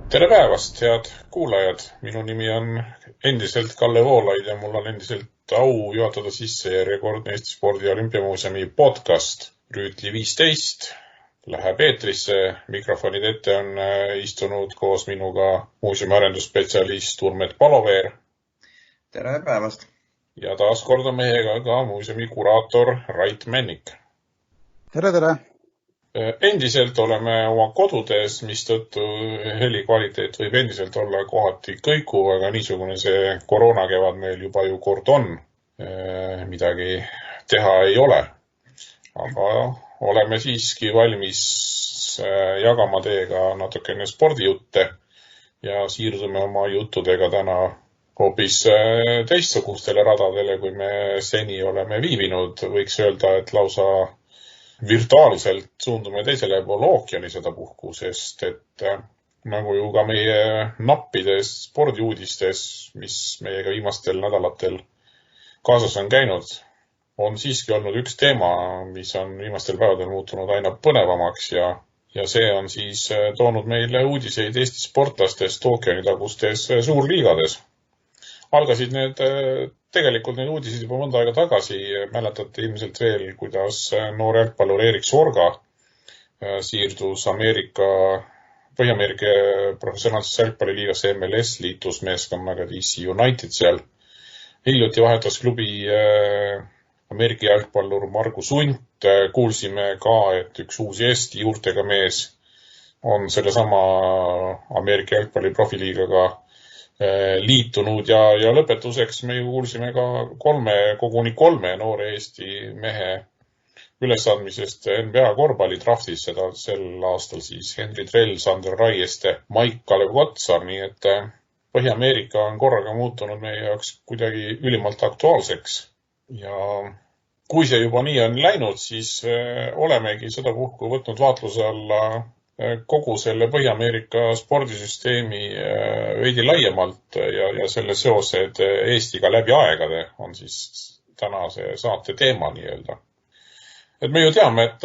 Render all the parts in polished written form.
Tere päevast, head kuulajad! Minu nimi on endiselt Kalle Voolaid ja mul on endiselt au juhatada sisse järjekordne Eesti Spordi ja Olümpiamuuseumi podcast Rüütli 15 läheb eetrisse. Mikrofonide ette on istunud koos minuga muuseumi arendusspetsialist Urmet Paloveer. Tere päevast! Ja taas kord on meiega ka muuseumi kuraator Rait Männik. Tere! Endiselt oleme oma kodudes, mistõttu heli kvaliteet võib endiselt olla kohati kõikuv, aga niisugune see koroonakevad meil juba ju kord on. Midagi teha ei ole. Aga oleme siiski valmis jagama teiega natukene spordijutte ja siirdume oma juttudega täna hoopis teistsugustele radadele, kui me seni oleme viibinud. Võiks öelda, et lausa virtuaalselt suundume teisele poole ookeani sedapuhku, sest et nagu ju ka meie nappides spordiuudistes, mis meiega viimastel nädalatel kaasas on käinud, on siiski olnud üks teema, mis on viimastel päevadel muutunud aina põnevamaks ja see on siis toonud meile uudiseid Eesti sportlastest ookeanitagustes suurliigades. Algasid tegelikult need uudised juba mõnda aega tagasi. Mäletate ilmselt veel, kuidas noor jalgpallur Erik Sorga siirdus Põhja-Ameerika professionaalses jalgpalliliigas MLS, liitus meeskonnaga DC United seal. Hiljuti vahetas klubi Ameerika jalgpallur Margus Unt. Kuulsime ka, et üks uus Eesti juurtega mees on sellesama Ameerika jalgpalli profiliigaga liitunud ja lõpetuseks me ju kuulsime ka koguni kolme noore Eesti mehe ülesandmisest NBA korvpallidraftis, seda sel aastal siis Henri Trell, Sander Raieste, Maik Kalev Kotsar, nii et Põhja-Ameerika on korraga muutunud meie jaoks kuidagi ülimalt aktuaalseks. Ja kui see juba nii on läinud, siis olemegi sedapuhku võtnud vaatluse alla kogu selle Põhja-Ameerika spordisüsteemi veidi laiemalt ja selle seosed Eestiga läbi aegade on siis tänase saate teema nii-öelda. Et me ju teame, et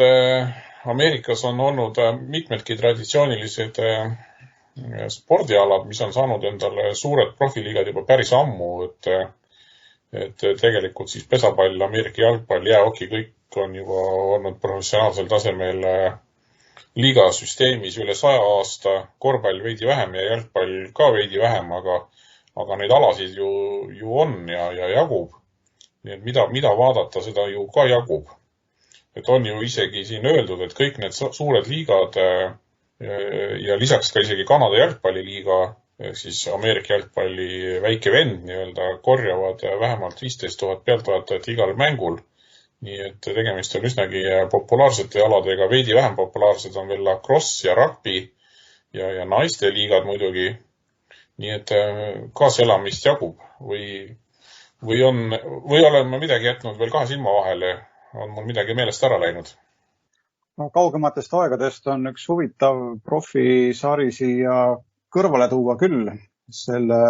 Ameerikas on olnud mitmedki traditsioonilised spordialad, mis on saanud endale suured profiliigad juba päris ammu, et tegelikult siis pesapall, Ameerika jalgpall, jäähoki, kõik on juba olnud professionaalsel tasemel liigasüsteemis üle 100 aasta, korvpall veidi vähem ja jalgpall ka veidi vähem, aga neid alasid ju on ja jagub. Nii et mida vaadata, seda ju ka jagub. Et on ju isegi siin öeldud, et kõik need suured liigad ja lisaks ka isegi Kanada jalgpalliliiga, siis Ameerika jalgpalli väike vend nii-öelda korjavad vähemalt 15 000 pealtvaatajat igal mängul. Nii et tegemist on üsnagi populaarsete aladega, veidi vähem populaarsed on veel lacrosse ja rugby ja naiste liigad muidugi. Nii et kaaselamist jagub või olen ma midagi jätnud veel kahe silma vahele, on mul midagi meelest ära läinud? Kaugematest aegadest on üks huvitav profisari siia kõrvale tuua küll. Selle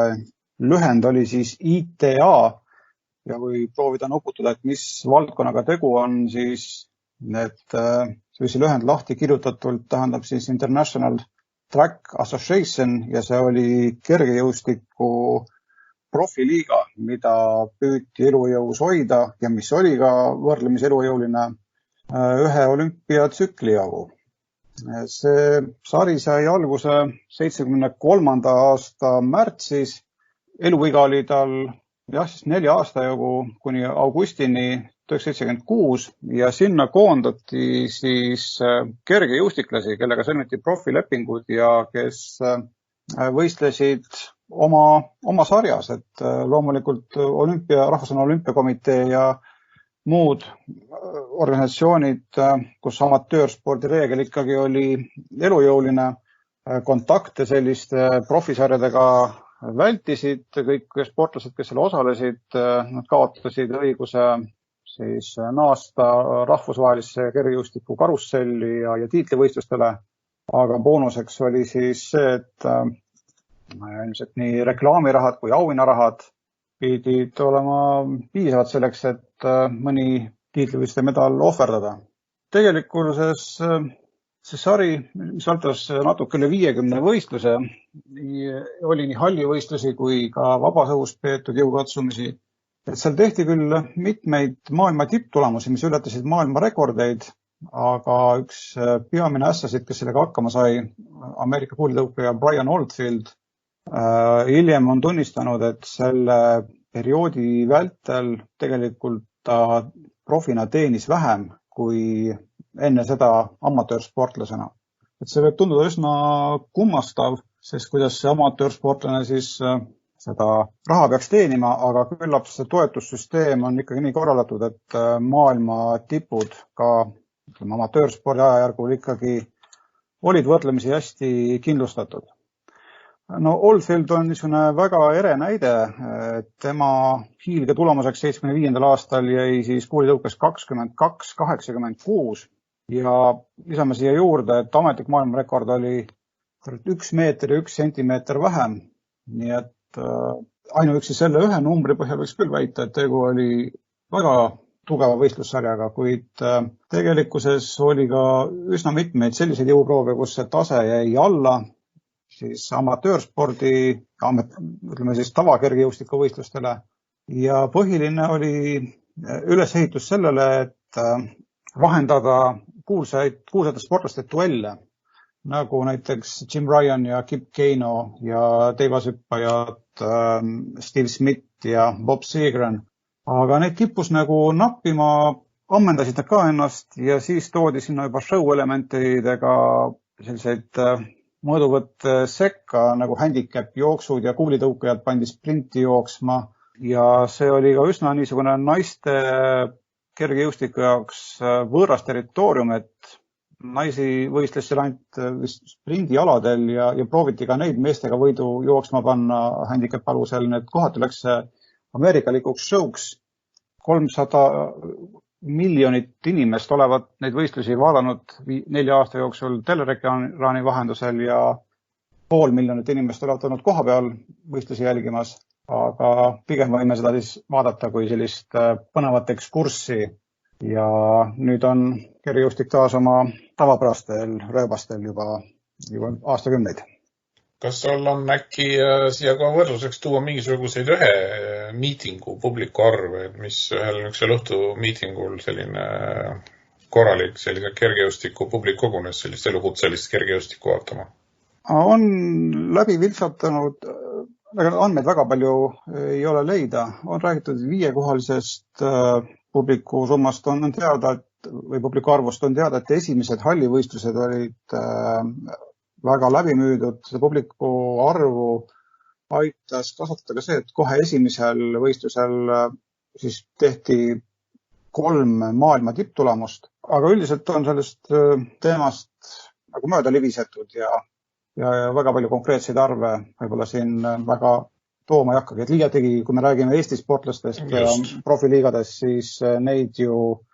lühend oli siis ITA. Ja kui proovida nuputada, et mis valdkonnaga tegu on, siis see lühend lahti kirjutatult tähendab siis International Track Association ja see oli kergejõustiku profiliiga, mida püüti elujõus hoida ja mis oli ka võrdlemis elujõuline ühe olümpiatsükli jagu. See sari sai alguse 73. aasta märtsis. Eluiga oli tal siis 4 aasta jagu kuni augustini 1976 ja sinna koondati siis kergejõustiklasi, kellega sõlmiti profilepingud ja kes võistlesid oma sarjas, et loomulikult Rahvusvaheline Olümpiakomitee ja muud organisatsioonid, kus amatöörspordi reegel ikkagi oli elujõuline, kontakte selliste profisarjadega vältisid, kõik sportlased, kes seal osalesid, nad kaotasid õiguse siis naasta rahvusvahelisse kergejõustiku karusselli ja tiitlivõistlustele, aga boonuseks oli siis see, et ilmselt nii reklaamirahad kui auhinnarahad pidid olema piisavad selleks, et mõni tiitlivõistluste medal ohverdada. Tegelikkuses See sari, mis valtas natuke üle 50 võistluse, oli nii hallivõistlusi kui ka vabas õhus peetud jõukatsumisi. Et seal tehti küll mitmeid maailma tipptulemusi, mis ületasid maailma rekordeid, aga üks peamine ässasid, kes sellega hakkama sai, Ameerika kuulitõukaja Brian Oldfield, hiljem on tunnistanud, et selle perioodi vältel tegelikult ta profina teenis vähem kui enne seda amatöörsportlasena. Et see võib tunduda üsna kummastav, sest kuidas see amatöörsportlane siis seda raha peaks teenima, aga küllap see toetussüsteem on ikkagi nii korraldatud, et maailma tipud ka amatöörspordi ajajärgul ikkagi olid võrdlemisi hästi kindlustatud. No Oldfield on niisugune väga ere näide, et tema hiilge tulemuseks 75. aastal jäi siis kuulitõukes 22.86 ja lisame siia juurde, et ametlik maailmarekord oli 1 meeter ja 1 sentimeeter vähem. Nii et ainuüksi selle ühe numbri põhjal võiks küll väita, et tegu oli väga tugeva võistlussarjaga, kuid tegelikkuses oli ka üsna mitmeid selliseid jõuproove, kus see tase jäi alla siis amatöörspordi, ütleme siis tavakergejõustikuvõistlustele. Ja põhiline oli ülesehitus sellele, et vahendada kuulsate sportlaste duelle, nagu näiteks Jim Ryan ja Kip Keino ja teivashüppajad Steve Smith ja Bob Seagren. Aga need kippus nagu nappima, ammendasid nad ka ennast ja siis toodi sinna juba show-elementidega selliseid mõõduvõtt sekka nagu handicap jooksud ja kuulitõukajad pandi sprinti jooksma ja see oli ka üsna niisugune naiste kergejõustiku jaoks võõras territoorium, et naisi võistles seal ainult sprindialadel ja prooviti ka neid meestega võidu jooksma panna handicap alusel. Need kohati läks ameerikalikuks showks. 300 miljonit inimest olevat neid võistlusi vaadanud 4 aasta jooksul telereklaani vahendusel ja 500 miljonit inimest olevat olnud koha peal võistlusi jälgimas, aga pigem võime seda siis vaadata kui sellist põnevat ekskurssi ja nüüd on kergejõustik taas oma tavapärastel rööbastel juba aastakümneid. Kas sul on äkki siia ka võrdluseks tuua mingisuguseid ühe miitingu publiku arve, mis ühel niisugusel õhtu miitingul selline korralik sellise kergejõustiku publik kogunes sellist elukutselist kergejõustikku vaatama? On läbi viltsatanud, andmeid väga palju ei ole leida. On räägitud 5-kohalisest publiku summast on teada, või publiku arvust on teada, et esimesed hallivõistlused olid väga läbimüüdud. See publiku arvu aitas kasvatada ka see, et kohe esimesel võistlusel siis tehti 3 maailma tipptulemust, aga üldiselt on sellest teemast nagu mööda livisetud ja väga palju konkreetseid arve võib-olla siin väga tooma ei hakkagi. Et liiategi, kui me räägime Eesti sportlastest ja profiliigades, siis neid ju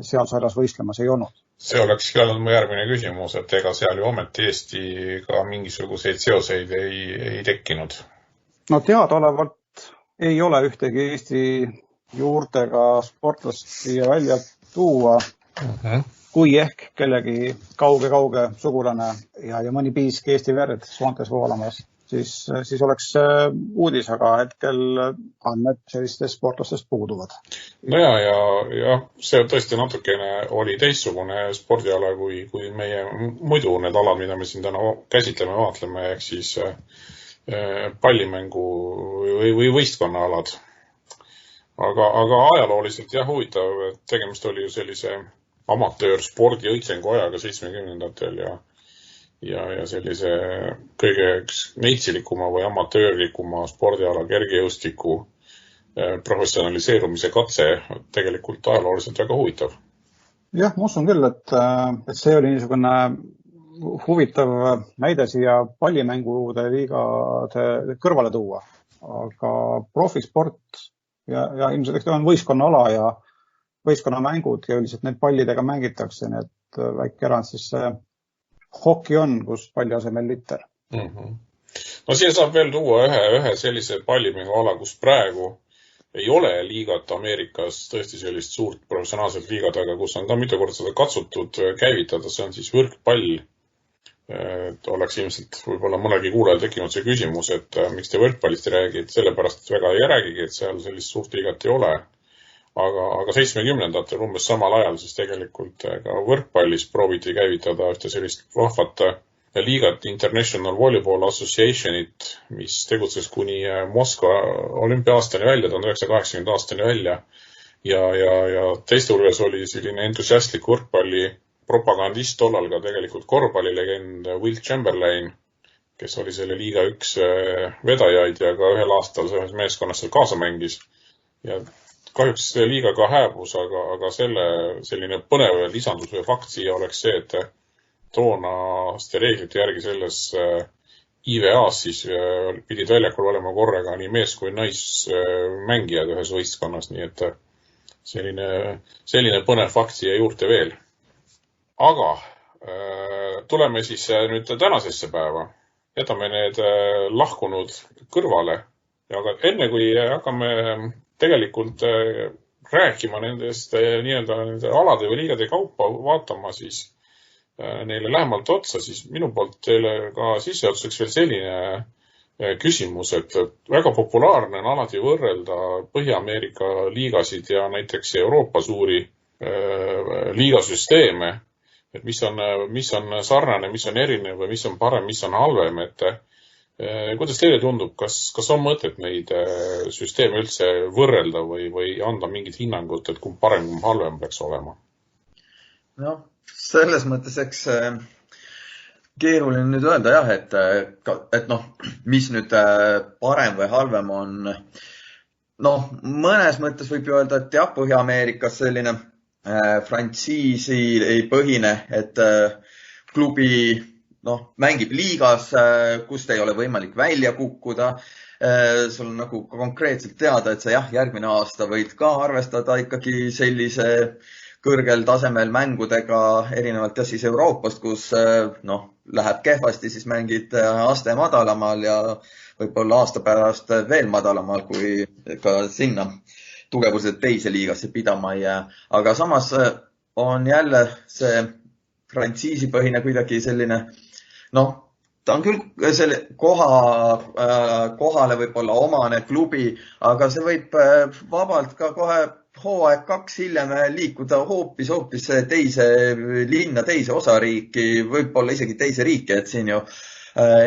seal sarjas võistlemas ei olnud. See olekski olnud mu järgmine küsimus, et ega seal ju ometi Eestiga mingisuguseid seoseid ei tekkinud. No teadaolevalt ei ole ühtegi Eesti juurtega sportlast siia välja tuua, kui ehk kellegi kauge sugulane ja mõni piisk Eesti verd soontes voolamas, siis oleks uudis, aga hetkel andmed sellistest sportlastest puuduvad. No ja see tõesti natukene oli teistsugune spordiala kui meie muidu need alad, mida me siin täna käsitleme, vaatleme, ehk siis pallimängu või võistkonna alad. Aga ajalooliselt jah, huvitav, et tegemist oli ju sellise amatöörspordi õitsengu ajaga 70-ndatel ja sellise kõige neitsilikuma või amatöörlikuma spordiala kergejõustiku professionaliseerumise katse tegelikult ajalooliselt väga huvitav. Jah, ma usun küll, et see oli niisugune huvitav näide siia pallimängude liigade kõrvale tuua, aga profisport ja ilmselt on võistkonnaala ja võistkonnamängud ja üldiselt need pallidega mängitakse, nii et väike erand siis see hoki on, kus palli asemel litter. No siia saab veel tuua ühe sellise pallimänguala, kus praegu ei ole liigat Ameerikas, tõesti sellist suurt professionaalset liigat, aga kus on ka mitu korda seda katsutud käivitada, see on siis võrkpall. Et oleks ilmselt võib-olla mõnegi kuulajal tekkinud see küsimus, et miks te võrkpallist ei räägi, et sellepärast väga ei räägigi, et seal sellist suurt liigat ei ole. Aga 70-ndatel umbes samal ajal siis tegelikult ka võrkpallis prooviti käivitada ühte sellist vahvat liigat International Volleyball Associationit, mis tegutses kuni Moskva olümpiaastani välja, 1980 aastani välja. Ja teiste hulgas oli selline entusiastlik võrkpalli propagandist tollal ka tegelikult korvpallilegend Will Chamberlain, kes oli selle liiga üks vedajaid ja ka ühel aastal selles meeskonnas seal kaasa mängis. Ja kahjuks liiga ka hääbus, aga selline põnev lisandus või fakt siia oleks see, et toonaste reeglite järgi selles IVA-s siis pidid väljakul olema korraga nii mees kui naismängijad ühes võistkonnas, nii et selline põnev fakt siia juurde veel. Aga tuleme siis nüüd tänasesse päeva. Jätame need lahkunud kõrvale. Aga enne kui hakkame tegelikult rääkima nendest nende alade või liigade kaupa vaatama siis neile lähemalt otsa, siis minu poolt teile ka sisseotsaks veel selline küsimus, et väga populaarne on alati võrrelda Põhja-Ameerika liigasid ja näiteks Euroopa suuri liigasüsteeme, et mis on sarnane, mis on erinev või mis on parem, mis on halvem, et kuidas teile tundub, kas on mõtet neid süsteeme üldse võrrelda või anda mingit hinnangut, et kumb parem, kumb halvem peaks olema? No, selles mõttes, eks keeruline nüüd öelda jah, et mis nüüd parem või halvem on. Mõnes mõttes võib ju öelda, et jah, Põhja-Ameerikas selline frantsiisi ei põhine, et klubi mängib liigas, kust ei ole võimalik välja kukkuda. Sul on nagu konkreetselt teada, et sa järgmine aasta võid ka arvestada ikkagi sellise kõrgel tasemel mängudega erinevalt siis Euroopast, kus läheb kehvasti, siis mängid aste madalamal ja võib-olla aasta pärast veel madalamal, kui ka sinna tugevused teise liigasse pidama ei jää. Aga samas on jälle see frantsiisipõhine kuidagi selline, ta on küll selle kohale võib-olla omane klubi, aga see võib vabalt ka kohe hooaeg 2 hiljem liikuda hoopis teise linna, teise osariiki, võib-olla isegi teise riiki, et siin ju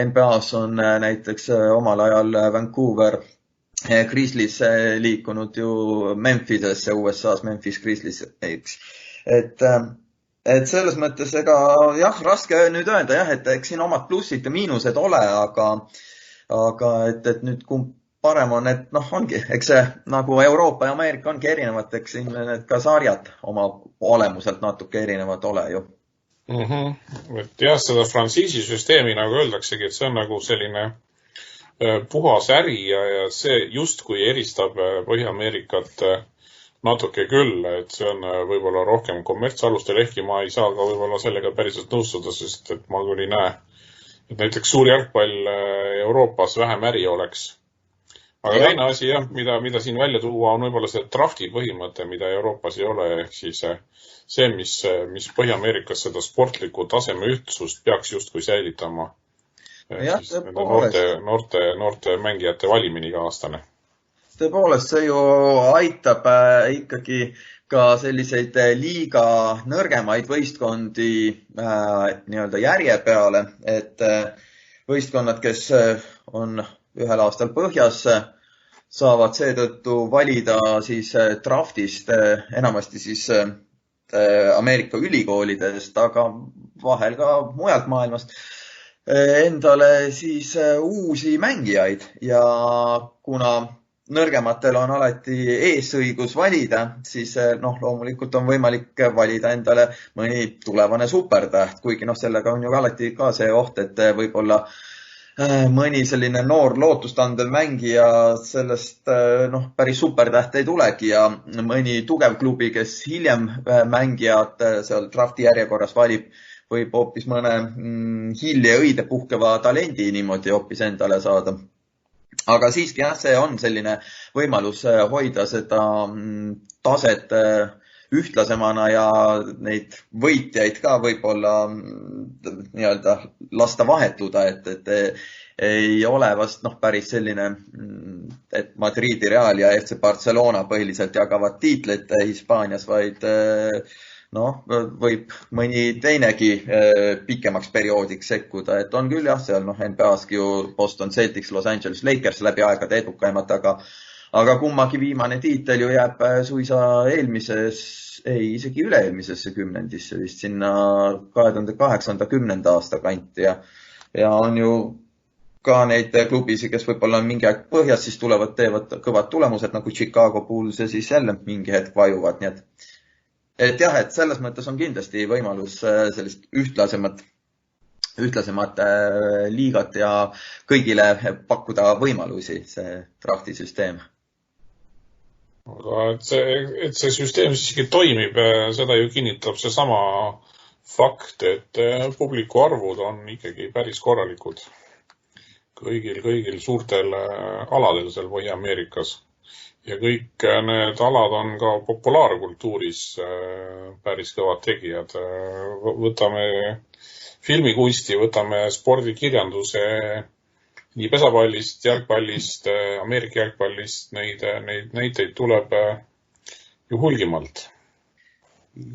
NBAs on näiteks omal ajal Vancouver Grizzlies liikunud ju Memphisesse, USA's Memphis Grizzlies, eks. Et selles mõttes raske nüüd öelda et eks siin omad plussid ja miinused ole, aga et nüüd kumb parem on, et ongi, eks see nagu Euroopa ja Ameerika ongi erinevad, eks siin need ka sarjad oma olemuselt natuke erinevad ole ju. Et jah, seda frantsiisisüsteemi nagu öeldaksegi, et see on nagu selline puhas äri ja see justkui eristab Põhja-Ameerikat natuke küll, et see on võib-olla rohkem kommertsalustel, ehkki ma ei saa ka võib-olla sellega päriselt nõustuda, sest et ma küll ei näe, et näiteks suur jalgpall Euroopas vähem äri oleks. Aga teine asi mida siin välja tuua on võib-olla see drafti põhimõte, mida Euroopas ei ole, ehk siis see, mis Põhja-Ameerikas seda sportliku taseme ühtsust peaks justkui säilitama. Noorte mängijate valimine iga aastane. Tõepoolest, see ju aitab ikkagi ka selliseid liiga nõrgemaid võistkondi nii-öelda järje peale, et võistkonnad, kes on ühel aastal põhjas, saavad seetõttu valida siis draftist enamasti siis Ameerika ülikoolidest, aga vahel ka mujalt maailmast endale siis uusi mängijaid ja kuna nõrgematel on alati eesõigus valida, siis loomulikult on võimalik valida endale mõni tulevane supertäht, kuigi sellega on ju alati ka see oht, et võib-olla mõni selline noor lootustandev mängija sellest päris supertäht ei tulegi ja mõni tugev klubi, kes hiljem mängijad seal drafti järjekorras valib, võib hoopis mõne hilje õide puhkeva talendi niimoodi hoopis endale saada. aga siiski jah, see on selline võimalus hoida seda taset ühtlasemana ja neid võitjaid ka võib-olla nii-öelda lasta vahetuda, et ei ole vast päris selline, et Madridi Real ja FC Barcelona põhiliselt jagavad tiitleid Hispaanias, vaid võib mõni teinegi pikemaks perioodiks sekkuda, et on küll jah, seal NBA-ski ju Boston Celtics, Los Angeles Lakers läbi aegade edukaimad, aga kummagi viimane tiitel ju jääb suisa isegi üle-eelmisesse kümnendisse, vist sinna 2008-10 aasta kanti ja on ju ka neid klubisi, kes võib-olla mingi aeg põhjas, siis teevad kõvad tulemused nagu Chicago Bulls ja siis jälle mingi hetk vajuvad, nii et jah, et selles mõttes on kindlasti võimalus sellist ühtlasemat liigat ja kõigile pakkuda võimalusi, see draftisüsteem. Aga et see süsteem siiski toimib, seda ju kinnitab see sama fakt, et publiku arvud on ikkagi päris korralikud kõigil suurtel aladel seal Põhja-Ameerikas. Ja kõik need alad on ka populaarkultuuris päris kõvad tegijad. Võtame filmikunsti, võtame spordikirjanduse nii pesapallist, jalgpallist, Ameerika jalgpallist, neid näiteid tuleb ju hulgimalt.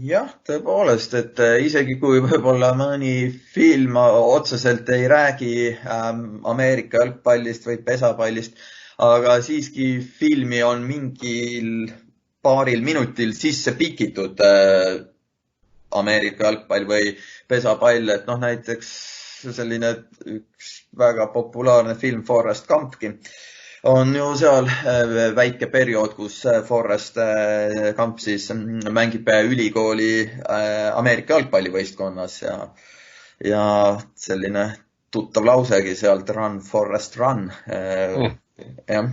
Jah, tõepoolest, et isegi kui võib-olla mõni film otseselt ei räägi Ameerika jalgpallist või pesapallist, aga siiski filmi on mingil paaril minutil sisse pikitud Ameerika jalgpall või pesapall, et näiteks selline üks väga populaarne film Forrest Gumpki on ju seal väike periood, kus Forrest Gump siis mängib ülikooli Ameerika jalgpallivõistkonnas ja selline tuttav lausegi sealt Run, Forrest, Run. Jah.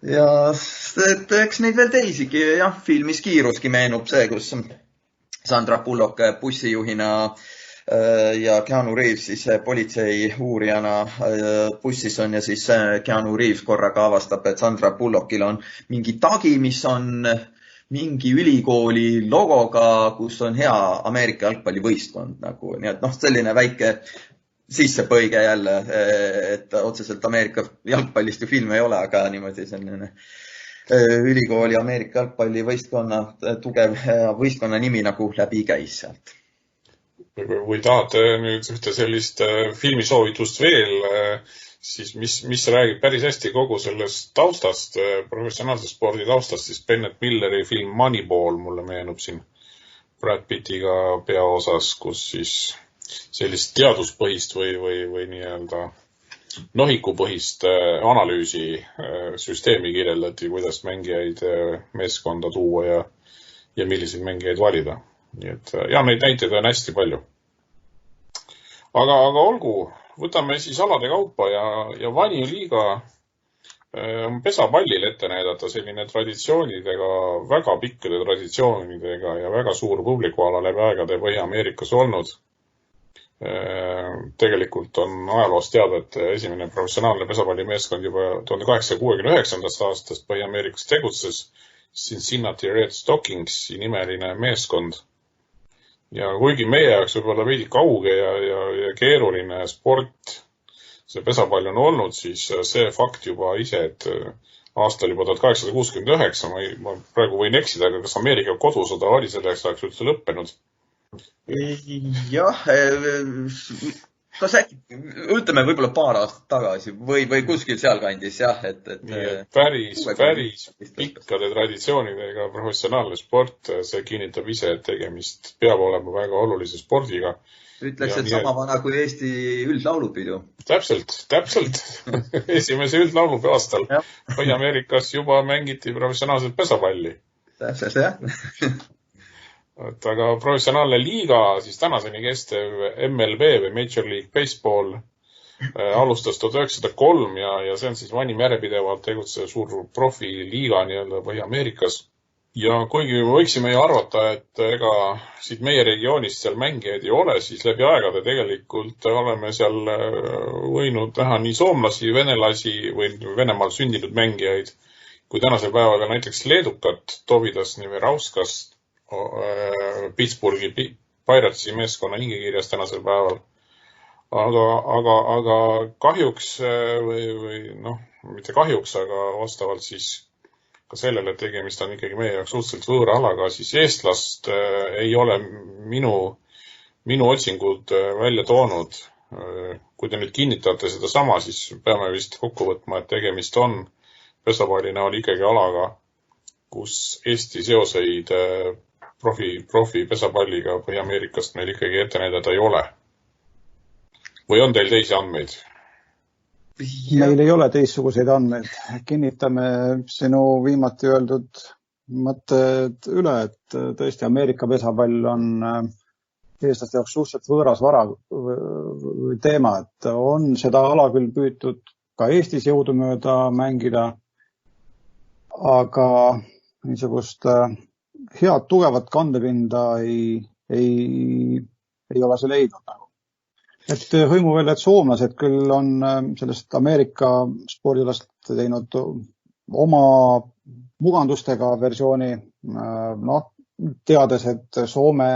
Ja eks neid veel teisigi, jah, filmis Kiiruski meenub see, kus Sandra Bullock bussijuhina ja Keanu Reeves siis politsei uurijana bussis on ja siis Keanu Reeves korraga avastab, et Sandra Bullockil on mingi tagi, mis on mingi ülikooli logoga, kus on hea Ameerika jalgpallivõistkond nagu. Nii et selline väike sissepõige jälle, et otseselt Ameerika jalgpallist ju film ei ole, aga niimoodi selline ülikooli Ameerika jalgpallivõistkonna tugev võistkonna nimi nagu läbi käis sealt. Või tahate nüüd ühte sellist filmisoovitust veel, siis mis räägib päris hästi kogu sellest taustast, professionaalsest spordi taustast, siis Bennett Milleri film Moneyball mulle meenub siin Brad Pittiga peaosas, kus siis sellist teaduspõhist või nii-öelda nohikupõhist analüüsi süsteemi kirjeldati, kuidas mängijaid meeskonda tuua ja milliseid mängijaid valida. Nii et ja neid näiteid on hästi palju. Aga olgu, võtame siis alade kaupa ja Vani liiga pesapallil ette näidata selline traditsioonidega, väga pikkade traditsioonidega ja väga suur publikuala läbi aegade Põhja-Ameerikas olnud. Tegelikult on ajaloost teada, et esimene professionaalne pesapallimeeskond juba 1869. aastast Põhja-Ameerikas tegutses Cincinnati Red Stockingsi nimeline meeskond. Ja kuigi meie jaoks võib olla veidi kauge ja keeruline sport see pesapall on olnud, siis see fakt juba ise, et aastal juba 1869, ma praegu võin eksida, aga kas Ameerika kodusõda oli selleks ajaks üldse lõppenud? Jah, kas äkki, ütleme võib-olla paar aastat tagasi või kuskil sealkandis, jah. Päris pikkade traditsioonidega professionaalne sport, see kinnitab ise, et tegemist peab olema väga olulise spordiga. Ütleks, et sama vana kui Eesti üldlaulupidu. Täpselt. Esimese üldlaulupidu aastal Põhja-Ameerikas juba mängiti professionaalset pesapalli. Täpselt, jah. Aga professionaalne liiga, siis tänaseni kestev MLB või Major League Baseball alustas 1903 ja see on siis vanim järjepidevalt tegutsev suur profiliiga nii-öelda Põhja-Ameerikas. Ja kuigi võiksime ju arvata, et ega siit meie regioonist seal mängijaid ei ole, siis läbi aegade tegelikult oleme seal võinud näha nii soomlasi, venelasi või Venemaal sündinud mängijaid, kui tänasel päeval näiteks leedukat Tovidas Neverauskas Pittsburghi Piratesi meeskonna hingekirjas tänasel päeval. Aga kahjuks või mitte kahjuks, aga vastavalt siis ka sellele, et tegemist on ikkagi meie jaoks suhteliselt võõra alaga, siis eestlast ei ole minu otsingud välja toonud. Kui te nüüd kinnitate seda sama, siis peame vist kokku võtma, et tegemist on pesapalli näol ikkagi alaga, kus Eesti seoseid profi pesapalliga Põhja-Ameerikast meil ikkagi ette näidata ei ole. Või on teil teisi andmeid? Meil ei ole teistsuguseid andmeid. Kinnitame sinu viimati öeldud mõtted üle, et tõesti Ameerika pesapall on eestlaste jaoks suhteliselt võõras vara või teema, et on seda ala küll püütud ka Eestis jõudumööda mängida, aga niisugust head tugevat kandepinda ei ole see leidnud. Et hõimu veel, et soomlased küll on sellest Ameerika spordialast teinud oma mugandustega versiooni, teades, et Soome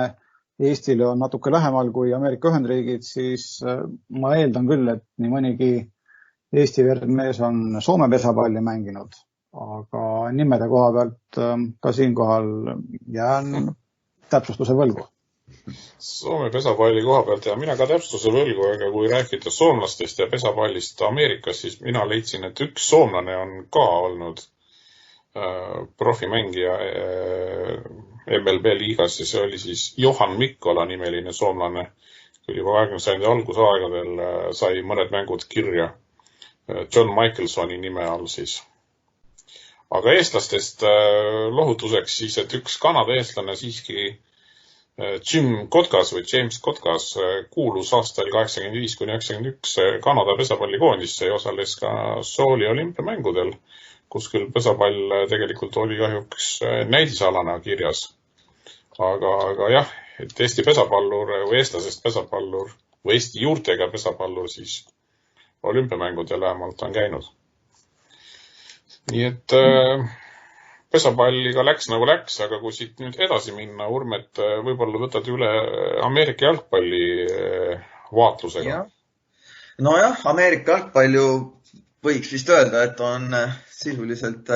Eestile on natuke lähemal kui Ameerika Ühendriigid, siis ma eeldan küll, et nii mõnigi Eesti mees on Soome pesapalli mänginud, aga nimede koha pealt ka siinkohal jään täpsustuse võlgu. Soome pesapalli koha pealt ja mina ka täpsustuse võlgu, aga kui rääkida soomlastest ja pesapallist Ameerikas, siis mina leidsin, et üks soomlane on ka olnud profimängija MLB liigas ja see oli siis Johan Mikkola nimeline soomlane, kui juba 20. sajandi algusaegadel sai mõned mängud kirja John Michelsoni nime all siis. Aga eestlastest lohutuseks siis, et üks Kanada eestlane siiski Jim Kotkas või James Kotkas kuulus aastal 85-91 Kanada pesapallikoondisse ja osales ka Souli olümpiamängudel, kus küll pesapall tegelikult oli kahjuks näidisalana kirjas. Aga jah, et Eesti pesapallur või eestlasest pesapallur või Eesti juurtega pesapallur siis olümpiamängudel vähemalt on käinud. Nii et pesapalliga läks nagu läks, aga kui siit nüüd edasi minna, Urmet, võib-olla võtad üle Ameerika jalgpalli vaatlusega? Nojah, Ameerika jalgpalli võiks vist öelda, et on sisuliselt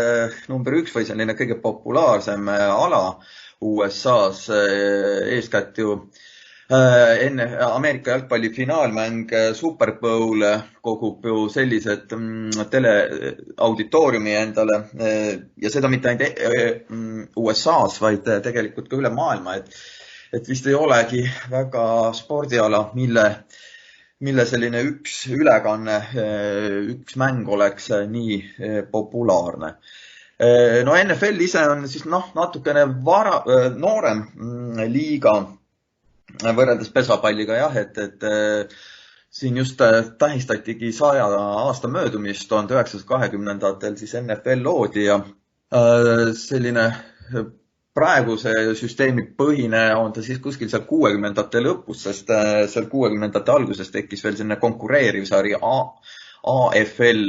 number 1 või selline kõige populaarsem ala USA-s, eeskätt ju enne Ameerika jalgpalli finaalmäng Super Bowl kogub ju sellised teleauditooriumi endale ja seda mitte ainult USA-s, vaid tegelikult ka üle maailma, et vist ei olegi väga spordiala, mille selline üks ülekanne, üks mäng oleks nii populaarne. No NFL ise on siis natukene noorem liiga võrreldes pesapalliga, jah, et siin just tähistatigi 100 aasta möödumist 1920-ndatel siis NFL loodi ja selline praeguse süsteemi põhine on ta siis kuskil seal 60-ndate lõpus, sest seal 60-ndate alguses tekkis veel selline konkureeriv sari AFL,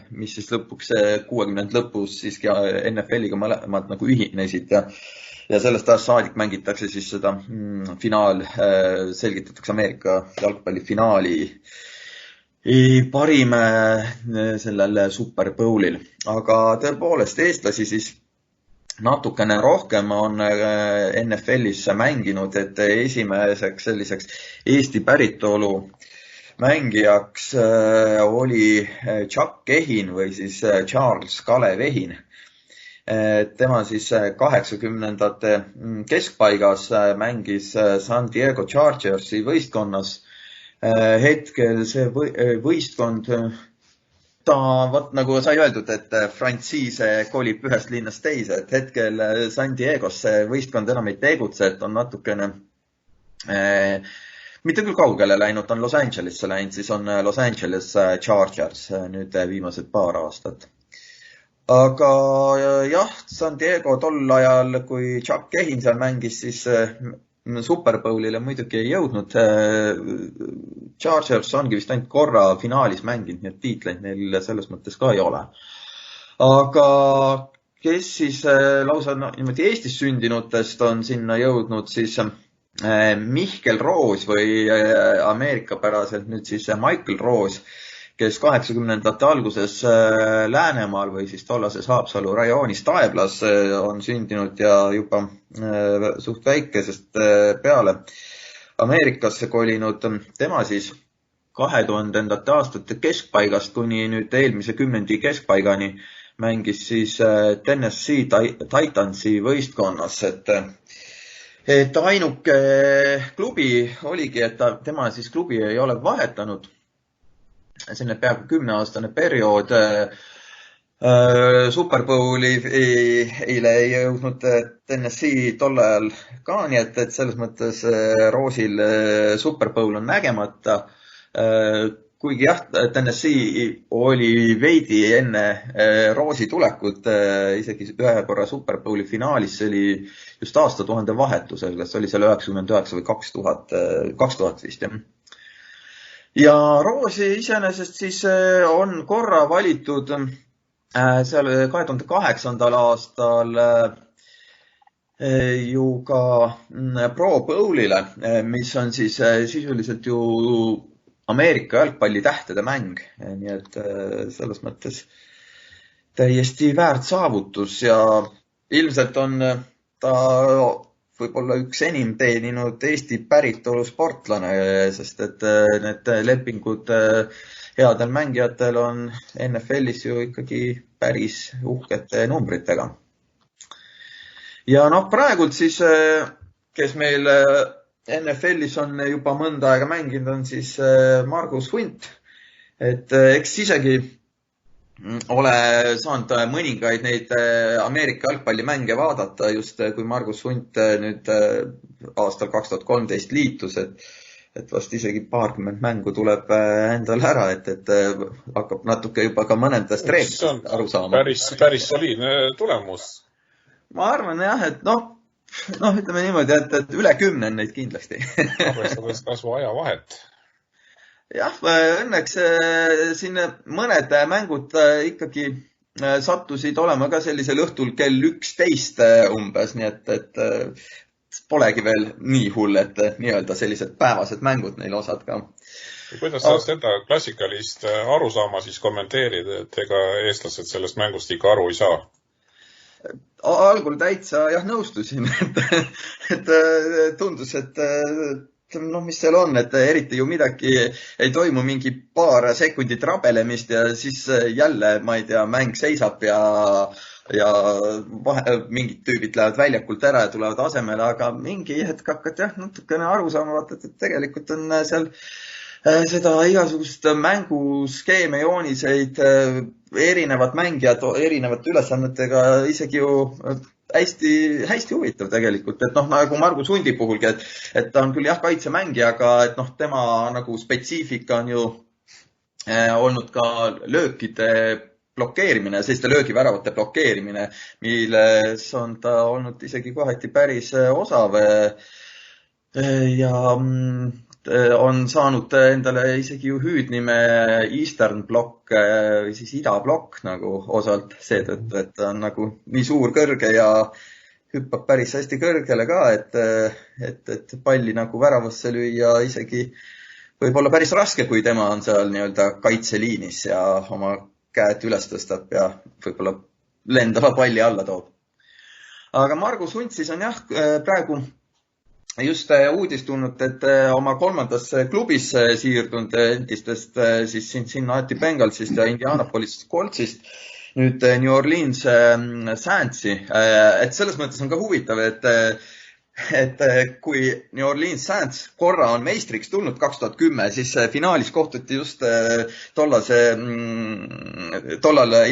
mis siis lõpuks 60-ndate lõpus siiski NFL-iga mõlemad nagu ühinesid ja sellest ajast saadik mängitakse siis seda finaal, selgitatakse Ameerika jalgpalli finaali parim sellel Super Bowlil. Aga tõepoolest eestlasi siis natukene rohkem on NFL-is mänginud, et esimeseks selliseks Eesti päritolu mängijaks oli Chuck Ehin või siis Charles Kalev Ehin. Tema siis 80-ndate keskpaigas mängis San Diego Chargersi võistkonnas. Hetkel see võistkond, nagu sai öeldud, et frantsiise kolib ühest linnast teise, et hetkel San Diegos see võistkond enam ei tegutse, et on natukene, mitte küll kaugele läinud, on Los Angelesse läinud, siis on Los Angeles Chargers nüüd viimased paar aastat. aga jah, San Diego tol ajal, kui Chuck Kehin seal mängis, siis Super Bowlile muidugi ei jõudnud. Chargers ongi vist ainult korra finaalis mänginud, nii et tiitleid neil selles mõttes ka ei ole. Aga kes siis lausa niimoodi Eestis sündinutest on sinna jõudnud, siis Mihkel Roos või ameerikapäraselt nüüd siis Michael Roos, kes 80ndate alguses Läänemaal või siis tollases Haapsalu rajoonis Taeblas on sündinud ja juba suht väikesest peale Ameerikasse kolinud. Tema siis 2000ndate aastate keskpaigast kuni nüüd eelmise kümnendi keskpaigani mängis siis Tennessee Titansi võistkonnas, et ainuke klubi oligi, et tema siis klubi ei ole vahetanud. Selline peaaegu 10-aastane periood Super Bowlile ei jõudnud Tennessee tol ajal ka, nii et selles mõttes Roosil Super Bowl on nägemata. Kuigi jah, Tennessee oli veidi enne Roosi tulekut isegi ühe korra Super Bowli finaalis, see oli just aastatuhande vahetusel, kas oli seal 99 või 2000 vist, jah. Ja Roosi iseenesest siis on korra valitud seal 2008. aastal ju ka Pro Bowlile, mis on siis sisuliselt ju Ameerika jalgpallitähtede mäng, nii et selles mõttes täiesti väärt saavutus ja ilmselt on ta võib-olla üks enim teeninud Eesti päritolu sportlane, sest et need lepingud headel mängijatel on NFL-is ju ikkagi päris uhkete numbritega. Ja praegult siis, kes meil NFL-is on juba mõnda aega mänginud, on siis Margus Hunt, et eks isegi ole saanud mõningaid neid Ameerika jalgpallimänge vaadata, just kui Margus Hunt nüüd aastal 2013 liitus, et vast isegi paarkümmend mängu tuleb endal ära, et hakkab natuke juba ka mõnedest reeglitest aru saama. Päris soliidne tulemus. Ma arvan jah, et ütleme niimoodi, et üle 10 on neid kindlasti. Arvestades kasvu aja vahet. Jah, õnneks siin mõned mängud ikkagi sattusid olema ka sellisel õhtul kell 11 umbes, nii et polegi veel nii hull, et nii-öelda sellised päevased mängud neil osad ka. Kuidas sa seda klassikalist arusaama siis kommenteerid, et ega eestlased sellest mängust ikka aru ei saa? Algul täitsa jah nõustusin, et tundus, et mis seal on, et eriti ju midagi ei toimu, mingi paar sekundit rabelemist ja siis jälle, ma ei tea, mäng seisab ja mingid tüübid lähevad väljakult ära ja tulevad asemele, aga mingi hetk hakkad jah natukene aru saama, et tegelikult on seal seda igasugust mänguskeeme, jooniseid, erinevad mängijad, erinevate ülesannetega isegi ju hästi huvitav tegelikult, et nagu Margus Hundi puhulgi, et ta on küll jah kaitsemängija, aga et tema nagu spetsiifika on ju olnud ka löökide blokeerimine, selliste löögiväravate blokeerimine, milles on ta olnud isegi kohati päris osav ja on saanud endale isegi ju hüüdnime Eastern Block või siis Ida Block nagu osalt seetõttu, et ta on nagu nii suur kõrge ja hüppab päris hästi kõrgele ka, et palli nagu väravasse lüüa isegi võib olla päris raske, kui tema on seal nii-öelda kaitseliinis ja oma käed üles tõstab ja võib-olla lendava palli alla toob. Aga Margus Hunt siis on jah praegu just uudis tulnud, et oma kolmandasse klubisse siirdunud endistest siis Cincinnati Bengalsist ja Indianapolis Coltsist nüüd New Orleans Saintsi. Et selles mõttes on ka huvitav, et kui New Orleans Saints korra on meistriks tulnud 2010, siis finaalis kohtuti just tollal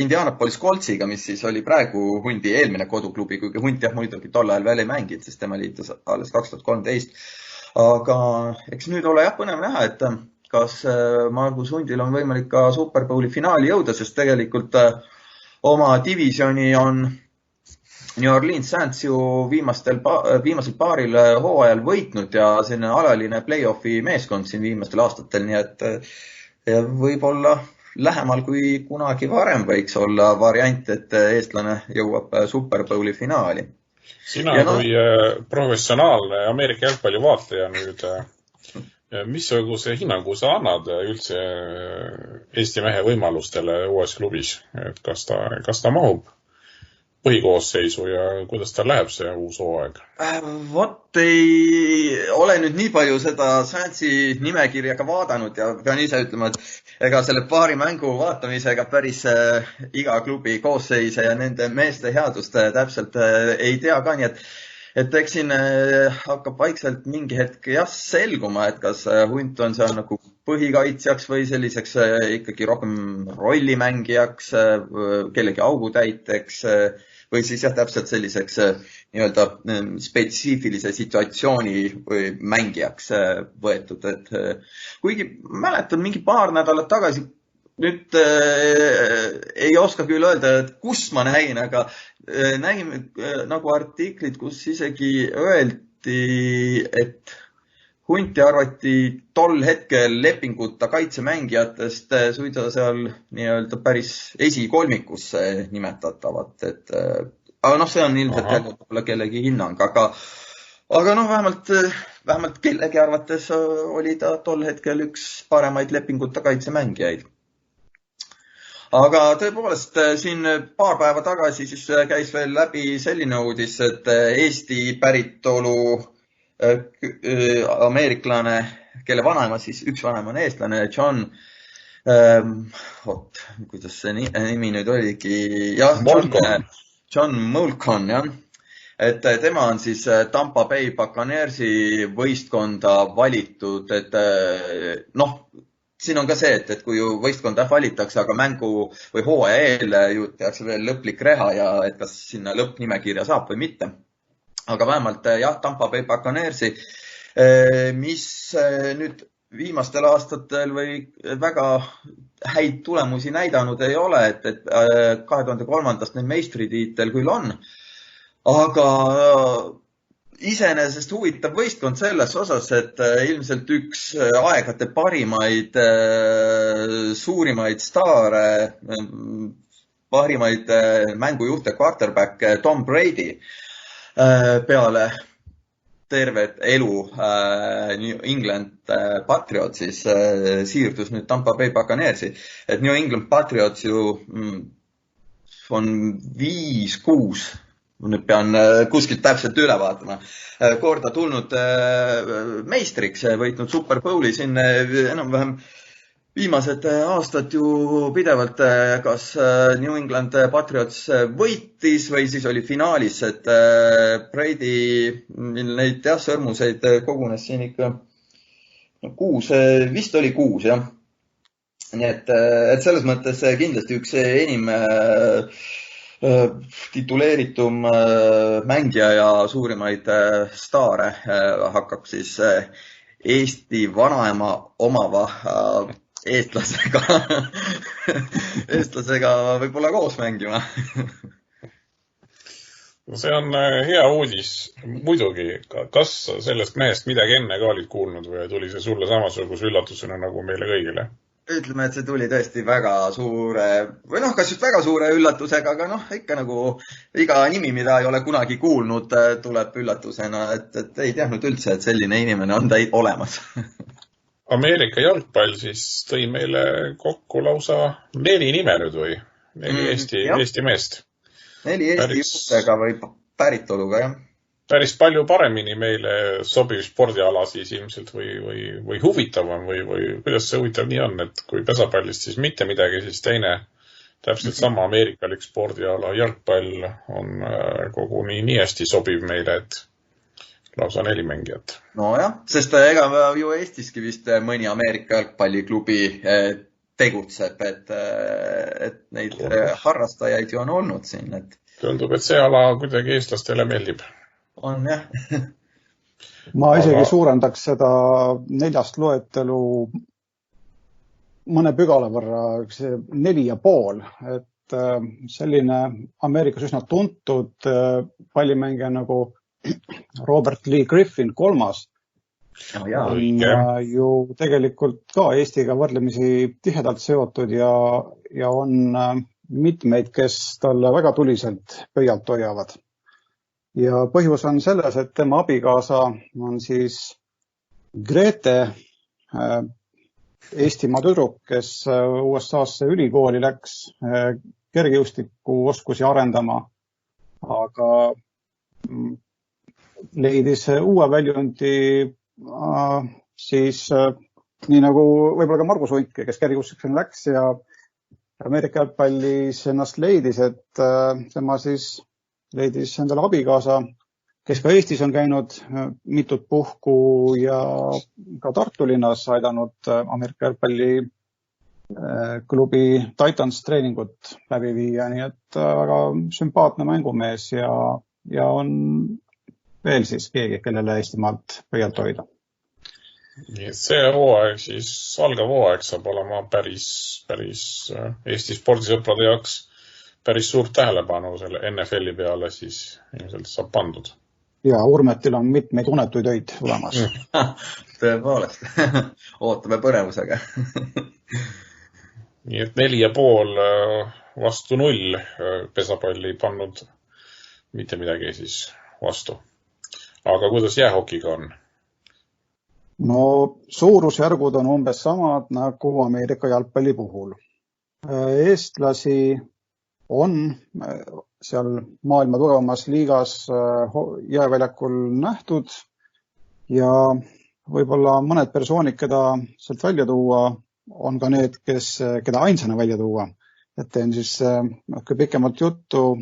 Indianapolis Coltsiga, mis siis oli praegu Hundi eelmine koduklubi, kuigi Hunt jah muidugi tol ajal veel ei mänginud, sest tema liitus alles 2013. Aga eks nüüd ole jah põnev näha, et kas Margus Hundil on võimalik ka Super Bowli finaali jõuda, sest tegelikult oma divisjoni on New Orleans Saints ju viimasel paaril hooajal võitnud ja selline alaline play-offi meeskond siin viimastel aastatel, nii et võib-olla lähemal kui kunagi varem võiks olla variant, et eestlane jõuab Super Bowli finaali. Sina kui professionaalne Ameerika jalgpalli vaatleja nüüd, missuguse hinnangu sa annad üldse Eesti mehe võimalustele uues klubis? Et kas ta mahub põhikoosseisu ja kuidas ta läheb see uus hooaeg? Vot ei ole nüüd nii palju seda Saintsi nimekirja ka vaadanud ja pean ise ütlema, et ega selle paari mängu vaatamisega päris iga klubi koosseise ja nende meeste headust täpselt ei tea ka, nii et eks siin hakkab vaikselt mingi hetk selguma, et kas Hunt on seal nagu põhikaitsjaks või selliseks ikkagi rohkem rollimängijaks, kellegi augutäiteks või siis täpselt selliseks nii-öelda spetsiifilise situatsiooni või mängijaks võetud. Et kuigi mäletan mingi paar nädalat tagasi, nüüd ei oska küll öelda, et kus ma nägin, aga nägin nagu artiklid, kus isegi öeldi, et Hunti arvati tol hetkel lepinguta kaitsemängijatest suida seal nii-öelda päris esikolmikusse nimetatavat, aga see on ilmselt jälle kellegi hinnang, aga vähemalt kellegi arvates oli ta tol hetkel üks paremaid lepinguta kaitsemängijaid. Aga tõepoolest siin paar päeva tagasi siis käis veel läbi selline uudis, et Eesti päritolu ameeriklane, kelle vanaema siis, üks vanaema on eestlane, kuidas see nimi nüüd oligi? John Molcon, jah. Et tema on siis Tampa Bay Buccaneersi võistkonda valitud, et siin on ka see, et kui ju võistkonda valitakse, aga mängu või hooaja eel ju tehakse veel lõplik reha ja et kas sinna lõppnimekirja saab või mitte. Aga vähemalt Tampa Bay Buccaneersi, mis nüüd viimastel aastatel või väga häid tulemusi näidanud ei ole, et 2003. neil meistritiitel küll on, aga iseenesest huvitav võistkond selles osas, et ilmselt üks aegade parimaid, suurimaid staare, parimaid mängujuhte, quarterback Tom Brady peale tervet elu New England Patriots siis siirdus nüüd Tampa Bay Buccaneersi. Et New England Patriots ju on 5-6, nüüd pean kuskilt täpselt üle vaatama, korda tulnud meistriks, võitnud Super Bowli siin enam-vähem viimased aastad ju pidevalt, kas New England Patriots võitis või siis oli finaalis, et Brady neid sõrmuseid kogunes siin ikka 6, vist oli 6, jah. Nii et selles mõttes kindlasti üks enim tituleeritum mängija ja suurimaid staare hakkab siis Eesti vanaema omava eestlasega võib-olla koos mängima. See on hea uudis. Muidugi, kas sellest mehest midagi enne ka olid kuulnud või tuli see sulle samasuguse üllatusena nagu meile kõigile? Ütleme, et see tuli tõesti väga suure, või kas just väga suure üllatusega, aga ikka nagu iga nimi, mida ei ole kunagi kuulnud, tuleb üllatusena, et ei teadnud üldse, et selline inimene on olemas. Ameerika jalgpall siis tõi meile kokku lausa 4 nime nüüd või? 4 Eesti meest. 4 Eesti juhtega või päritoluga, jah. Päris palju paremini meile sobiv spordiala siis ilmselt või huvitavam või kuidas see huvitav nii on, et kui pesapallist siis mitte midagi, siis teine täpselt sama ameerikalik spordiala jalgpall on koguni nii hästi sobiv meile, et lausa 4 mängijat. No jah, sest ega ju Eestiski vist mõni Ameerika jalgpalliklubi tegutseb, et neid harrastajaid ju on olnud siin. Tundub, et see ala kuidagi eestlastele meeldib. On jah. Ma isegi suurendaks seda 4 loetelu mõne pügala võrra 4,5, et selline Ameerikas üsna tuntud pallimängija nagu Robert Lee Griffin kolmas on ju tegelikult ka Eestiga võrdlemisi tihedalt seotud ja on mitmeid, kes talle väga tuliselt pöialt hoiavad. Ja põhjus on selles, et tema abikaasa on siis Grete, Eestimaa tüdruk, kes USA-sse ülikooli läks kergejõustiku oskusi arendama, aga leidis uue väljundi siis nii nagu võib-olla ka Margus Untke, kes kergejõustikuni läks ja Ameerika jalgpallis ennast leidis, et tema siis leidis endale abikaasa, kes ka Eestis on käinud mitut puhku ja ka Tartu linnas aidanud Ameerika jalgpalli klubi Titans treeningut läbi viia, nii et väga sümpaatne mängumees ja on veel siis keegi, kellele Eestimaalt pöialt hoida. Nii et see hooaeg, siis algav hooaeg saab olema päris Eesti spordisõprade jaoks päris suurt tähelepanu selle NFL-i peale, siis ilmselt saab pandud. Ja Urmetil on mitmeid unetuid öid olemas. Tõepoolest, ootame põnevusega. Nii et 4,5 vastu 0 pesapalli pannud mitte midagi siis vastu. Aga kuidas jäähokiga on? No suurusjärgud on umbes samad nagu Ameerika jalgpalli puhul. Eestlasi on seal maailma tugevamas liigas jääväljakul nähtud ja võib-olla mõned persoonid, keda sealt välja tuua, on ka need, keda ainsana välja tuua. Et teen siis pikemalt juttu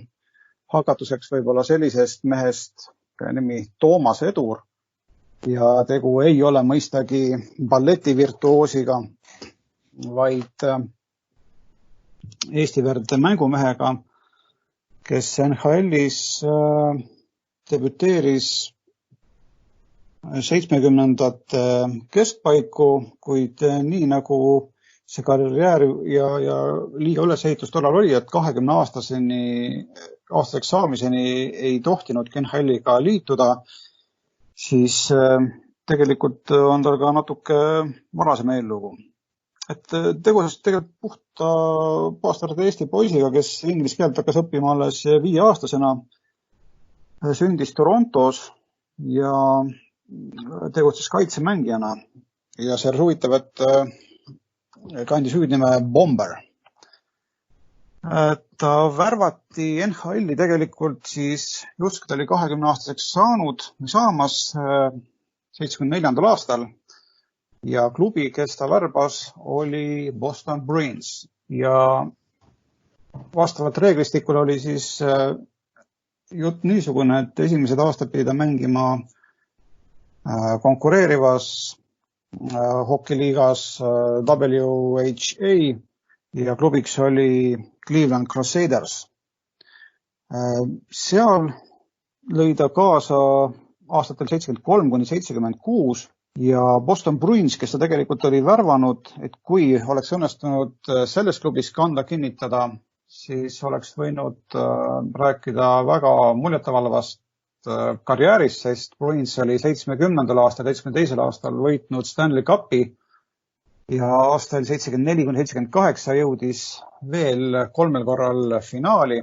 hakatuseks võib-olla sellisest mehest, nimi Toomas Edur. Ja tegu ei ole mõistagi balletivirtuoosiga, vaid Eesti verd mängumehega, kes NHL-is debüteeris 70ndate keskpaiku, kuid nii nagu see karjäär ja liiga ülesehitus tollal oli, et 20 aastaseks saamiseni ei tohtinud NHL-iga liituda, siis tegelikult on tal ka natuke varasem eellugu. Et tegusest tegelikult puhta paastarde Eesti poisiga, kes inglise keelt hakkas õppima alles 5-aastasena, sündis Torontos ja tegutses kaitsemängijana. Ja see on huvitav, et kandis hüüdnime Bomber. Ta värvati NHL-i tegelikult siis just, kui ta oli 20-aastaseks saamas 74. aastal ja klubi, kes ta värbas, oli Boston Bruins ja vastavalt reeglistikule oli siis jutt niisugune, et esimesed aastad pidi ta mängima konkureerivas hokiliigas WHA ja klubiks oli Cleveland Crusaders. Seal lõi ta kaasa aastatel 73-76 ja Boston Bruins, kes ta tegelikult oli värvanud, et kui oleks õnnestunud selles klubis kanda kinnitada, siis oleks võinud rääkida väga muljetavaldavast karjäärist, sest Bruins oli 70. aastal, 72. aastal võitnud Stanley Cupi ja aastal 74-78 jõudis veel 3 korral finaali,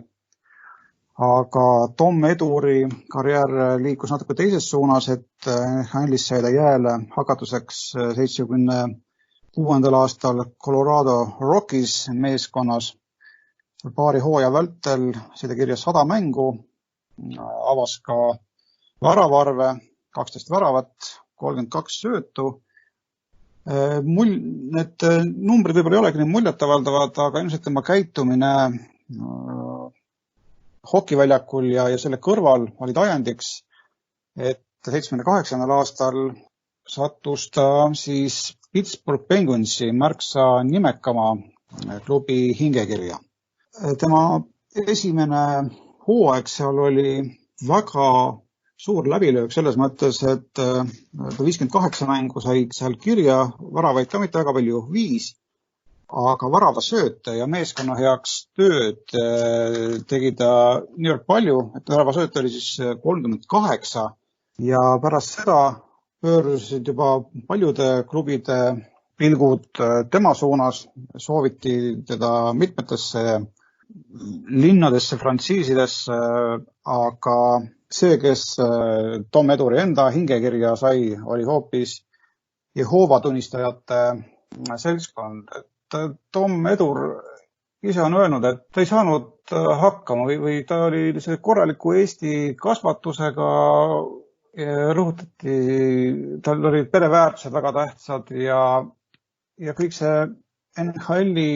aga Tom Eduri karjäär liikus natuke teises suunas, et Hänlis sai ta jääle hakatuseks 76. aastal Colorado Rockies meeskonnas. Paari hooaja vältel sai ta kirja 100 mängu, avas ka varavarve, 12 väravat, 32 söötu. Need numbrid võib-olla ei olegi nii muljetavaldavad, aga ilmselt tema käitumine hokiväljakul ja selle kõrval olid ajendiks, et 78. aastal sattus ta siis Pittsburgh Penguinsi märksa nimekama klubi hingekirja. Tema esimene hooaeg seal oli väga suur läbilöök selles mõttes, et 58 mängu sai seal kirja, väravaid ka mitte väga palju, 5. aga väravasööte ja meeskonna heaks tööd tegi ta niivõrd palju, et väravasööt oli siis 38 ja pärast seda pöörusid juba paljude klubide pilgud tema suunas, sooviti teda mitmetesse linnadesse, frantsiisidesse, aga see, kes Tom Eduri enda hingekirja sai, oli hoopis Jehoova tunnistajate seltskond. Et Tom Edur ise on öelnud, et ta ei saanud hakkama või ta oli korraliku Eesti kasvatusega, rõhutati, tal olid pereväärtused väga tähtsad ja kõik see NHL-i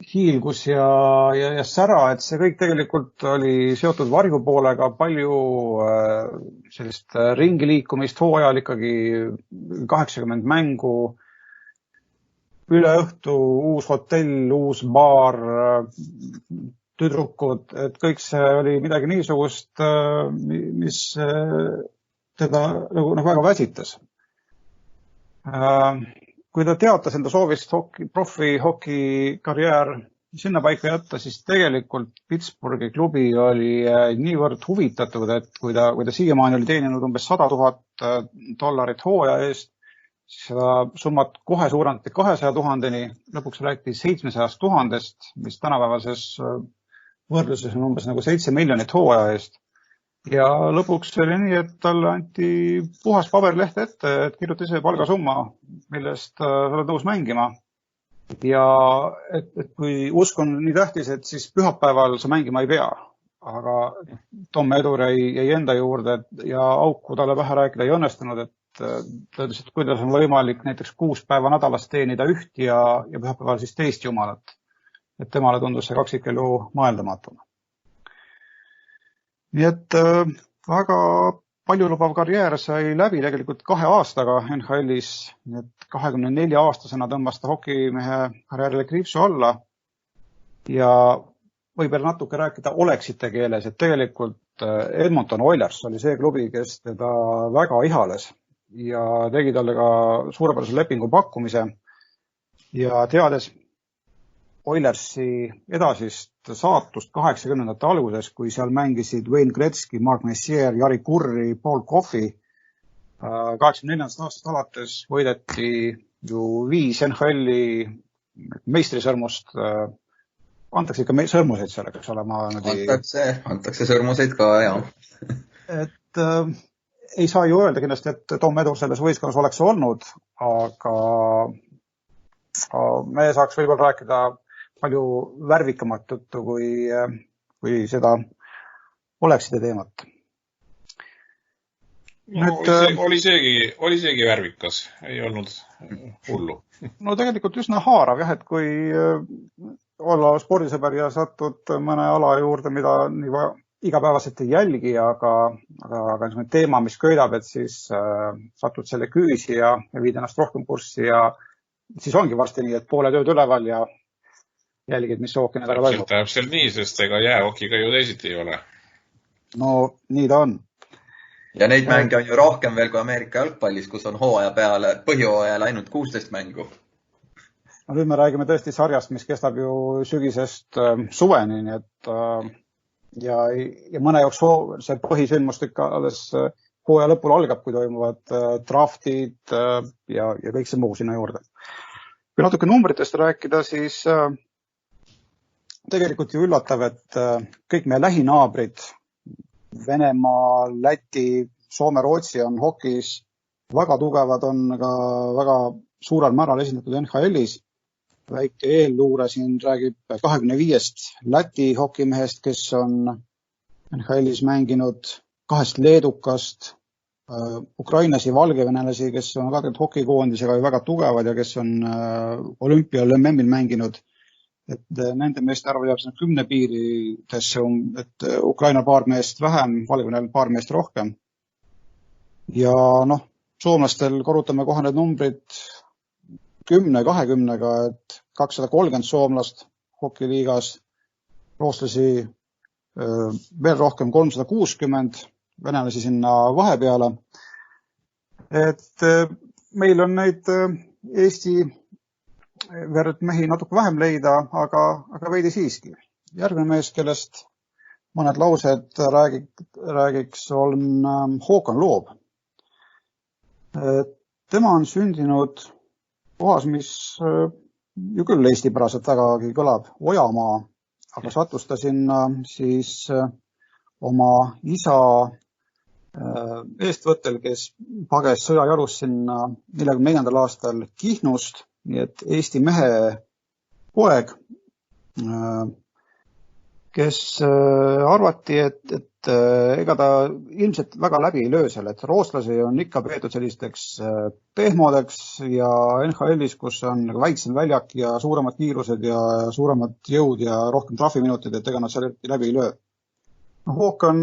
hiilgus ja sära, et see kõik tegelikult oli seotud varjupoolega, palju sellist ringi liikumist hooajal ikkagi 80 mängu, üle õhtu uus hotell, uus baar, tüdrukud, et kõik see oli midagi niisugust, mis teda nagu väga väsitas. Kui ta teatas enda soovist profihoki karjäär sinna paika jätta, siis tegelikult Pittsburghi klubi oli niivõrd huvitatud, et kui ta siiamaani oli teeninud umbes $100,000 hooaja eest, siis seda summat kohe suurendati 200,000-ni, lõpuks räägiti 700,000, mis tänapäevases võrdluses on umbes nagu 7 miljonit hooaja eest. Ja lõpuks oli nii, et talle anti puhas paberleht ette, et kirjuta ise palgasumma, millest sa oled nõus mängima. Ja et kui usk on nii tähtis, et siis pühapäeval sa mängima ei pea. Aga Tom Edur jäi enda juurde ja auku talle pähe rääkida ei õnnestunud, et ta ütles, et kuidas on võimalik näiteks 6 päeva nädalas teenida üht ja pühapäeval siis teist jumalat. Et temale tundus see kaksikelu maaeldamatu. Nii et väga paljulubav karjäär sai läbi tegelikult 2 aastaga NHL-is, nii et 24-aastasena tõmbas ta hokimehe karjäärile kriipsu alla ja võib veel natuke rääkida oleksite keeles, et tegelikult Edmonton Oilers oli see klubi, kes teda väga ihales ja tegi talle ka suurepärase lepingu pakkumise ja teades Oilersi edasist saatust 80ndate alguses, kui seal mängisid Wayne Gretzky, Mark Messier, Jari Kurri, Paul Coffey. 84. aastast alates võideti ju 5 NHL-i meistrisõrmust. Antakse ikka sõrmuseid selleks, eks ole? Antakse sõrmuseid ka, jah. Et ei saa ju öelda kindlasti, et Tom Edur selles võistkonnas oleks olnud, aga me saaks võib-olla rääkida palju värvikamat juttu kui seda olekside teemat. Oli seegi värvikas, ei olnud hullu. No tegelikult üsna haarav, jah, et kui olla spordisõber ja satud mõne ala juurde, mida igapäevaselt ei jälgi, aga teema, mis köidab, et siis satud selle küüsi ja viid ennast rohkem kurssi ja siis ongi varsti nii, et poole tööd üleval ja jälgid, mis ookeani taga toimub. Täpselt nii, sest ega jäähokiga ju teisiti ei ole. No, nii ta on. Ja neid mänge on ju rohkem veel kui Ameerika jalgpallis, kus on hooaja peale, põhjooajal ainult 16 mängu. No nüüd me räägime tõesti sarjast, mis kestab ju sügisest suveni, nii et ja mõne jaoks see põhisündmust ikka alles hooaja lõpul algab, kui toimuvad draftid ja kõik see muu sinna juurde. Kui natuke numbritest rääkida, siis tegelikult ju üllatav, et kõik meie lähinaabrid, Venemaa, Läti, Soome, Rootsi on hokis väga tugevad, on ka väga suurel määral esindatud NHL-is. Väike eelluure siin räägib 25 Läti hokimehest, kes on NHL-is mänginud 2 leedukast, ukrainlasi, valgevenelasi, kes on ka hokikoondisega väga tugevad ja kes on olümpial MM-il mänginud. Et nende meeste arv jääb 10 piiridesse, et Ukraina paar meest vähem, Valgevenel paar meest rohkem. Ja soomlastel korrutame kohe need numbrid 10-20-ga, et 230 soomlast hokiliigas, rootslasi veel rohkem 360, venelasi sinna vahepeale. Et meil on neid Eesti verd mehi natuke vähem leida, aga veidi siiski. Järgmine mees, kellest mõned laused räägiks, on Håkan Loob. Tema on sündinud kohas, mis ju küll eestipäraselt vägagi kõlab, Ojamaa, aga sattus ta sinna siis oma isa eestvõttel, kes pages sõjajalus sinna 44. aastal Kihnust, nii et Eesti mehe poeg, kes arvati, et ega ta ilmselt väga läbi ei löö seal, et rootslasi on ikka peetud sellisteks pehmodeks ja NHL-is, kus on väiksem väljak ja suuremad kiirused ja suuremad jõud ja rohkem trahviminutid, et ega nad seal läbi ei löö. Håkan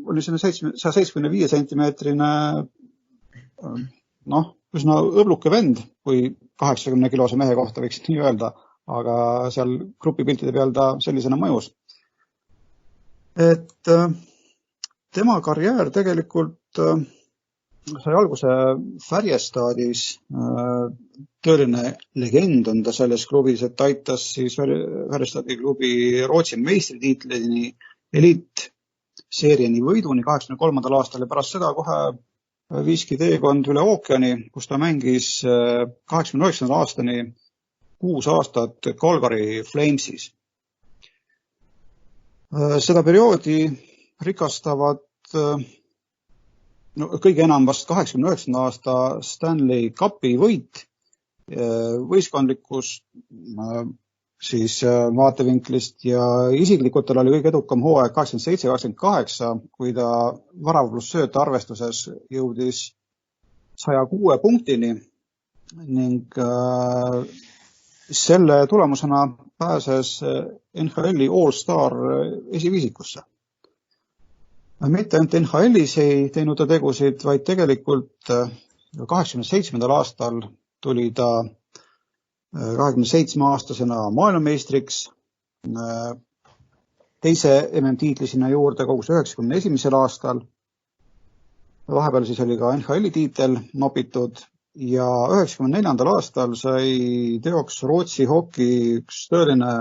oli selline 175 sentimeetrine, üsna õbluke vend, kui 80-kilose mehe kohta võiks nii öelda, aga seal grupipiltide peal ta sellisena mõjus. Et tema karjäär tegelikult sai alguse Färjestadis, tõeline legend on ta selles klubis, et aitas siis Färjestadi klubi Rootsi meistritiitlini eliitseeriani võiduni 83. aastal ja pärast seda kohe viiski teekond üle ookeani, kus ta mängis 89. aastani 6 aastat Calgary Flamesis. Seda perioodi rikastavad kõige enam vast 89. aasta Stanley Cupi võit võistkondlikust siis vaatevinklist ja isiklikult oli kõige edukam hooaeg 87-28, kui ta varav pluss sööt arvestuses jõudis 106 punktini ning selle tulemusena pääses NHL-i All-Star esiviisikusse. Mitte ainult NHL-is ei teinud ta tegusid, vaid tegelikult 87. aastal tuli ta 27-aastasena maailmameistriks, teise MM-tiitli sinna juurde kogus 91. aastal. Vahepeal siis oli ka NHL-i tiitel nopitud ja 94. aastal sai teoks Rootsi hoki üks tõeline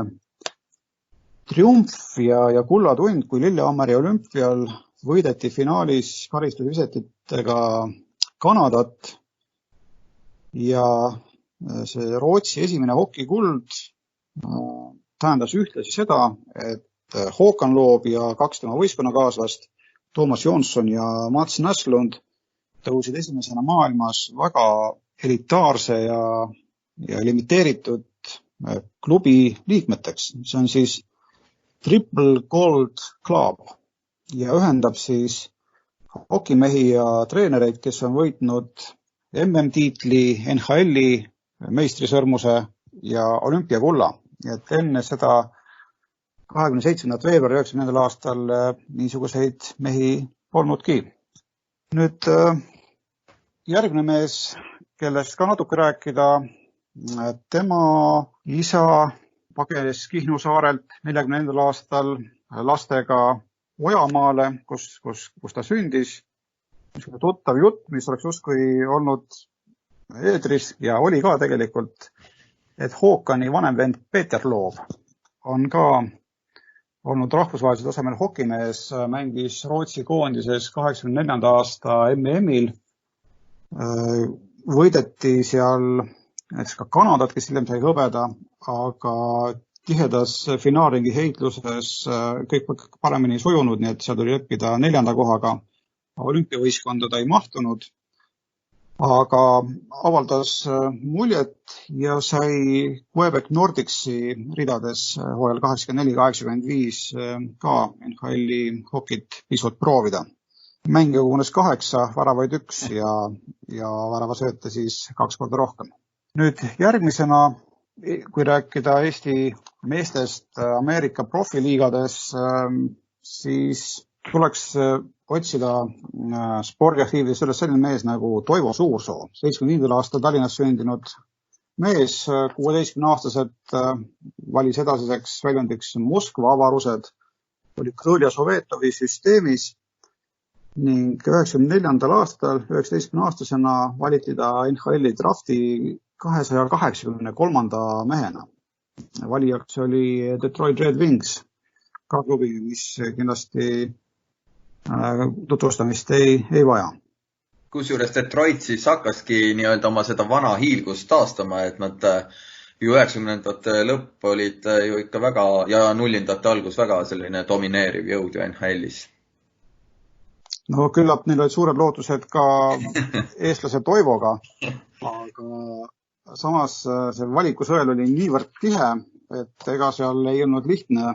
triumf ja kullatund, kui Lillehammeri olümpial võideti finaalis karistusvisetitega Kanadat ja see Rootsi esimene hokikuld tähendas ühtlasi seda, et Håkan Loob ja 2 tema võistkonnakaaslast, Thomas Jonsson ja Mats Näslund, tõusid esimesena maailmas väga elitaarse ja limiteeritud klubi liikmeteks. See on siis Triple Gold Club ja ühendab siis hokimehi ja treenereid, kes on võitnud MM-tiitli, NHL-i meistrisõrmuse ja olümpiakulla. Et enne seda 27. veebruari 94. aastal niisuguseid mehi polnudki. Nüüd järgmine mees, kellest ka natuke rääkida, tema isa pagenes Kihnu saarelt 44. aastal lastega Ojamaale, kus ta sündis. Tuttav jutt, mis oleks justkui olnud eetris ja oli ka tegelikult, et Håkani vanem vend Peeter Loob on ka olnud rahvusvahelisel tasemel hokimees, mängis Rootsi koondises 84. aasta MM-il. Võideti seal näiteks ka Kanadat, kes hiljem sai hõbeda, aga tihedas finaalringi heitluses kõik paremini sujunud, nii et seal tuli leppida 4. kohaga. Olümpiavõistkonda ta ei mahtunud, aga avaldas muljet ja sai Quebec Nordicsi ridades hooajal 84-85 ka NHL-i hokit pisut proovida. Mänge kogunes 8, väravaid 1 ja väravasööte siis 2 korda rohkem. Nüüd järgmisena, kui rääkida Eesti meestest Ameerika profiliigades, siis tuleks otsida spordiaktiivides üles selline mees nagu Toivo Suursoo. 75. aastal Tallinnas sündinud mees, 16-aastaselt valis edasiseks väljundiks Moskva avarused, oli Krõlja Sovetovi süsteemis ning 94. aastal 19-aastasena valiti ta NHL-i drafti 283. mehena. Valijaks oli Detroit Red Wings, ka klubi, mis kindlasti tutvustamist ei vaja. Kusjuures Detroit siis hakkaski nii-öelda oma seda vana hiilgust taastama, et nad ju 90ndate lõpp olid ju ikka väga ja 00ndate algus väga selline domineeriv jõud ju NHL-is. No küllap neil olid suured lootused ka eestlase Toivoga, aga samas see valikusõel oli niivõrd tihe, et ega seal ei olnud lihtne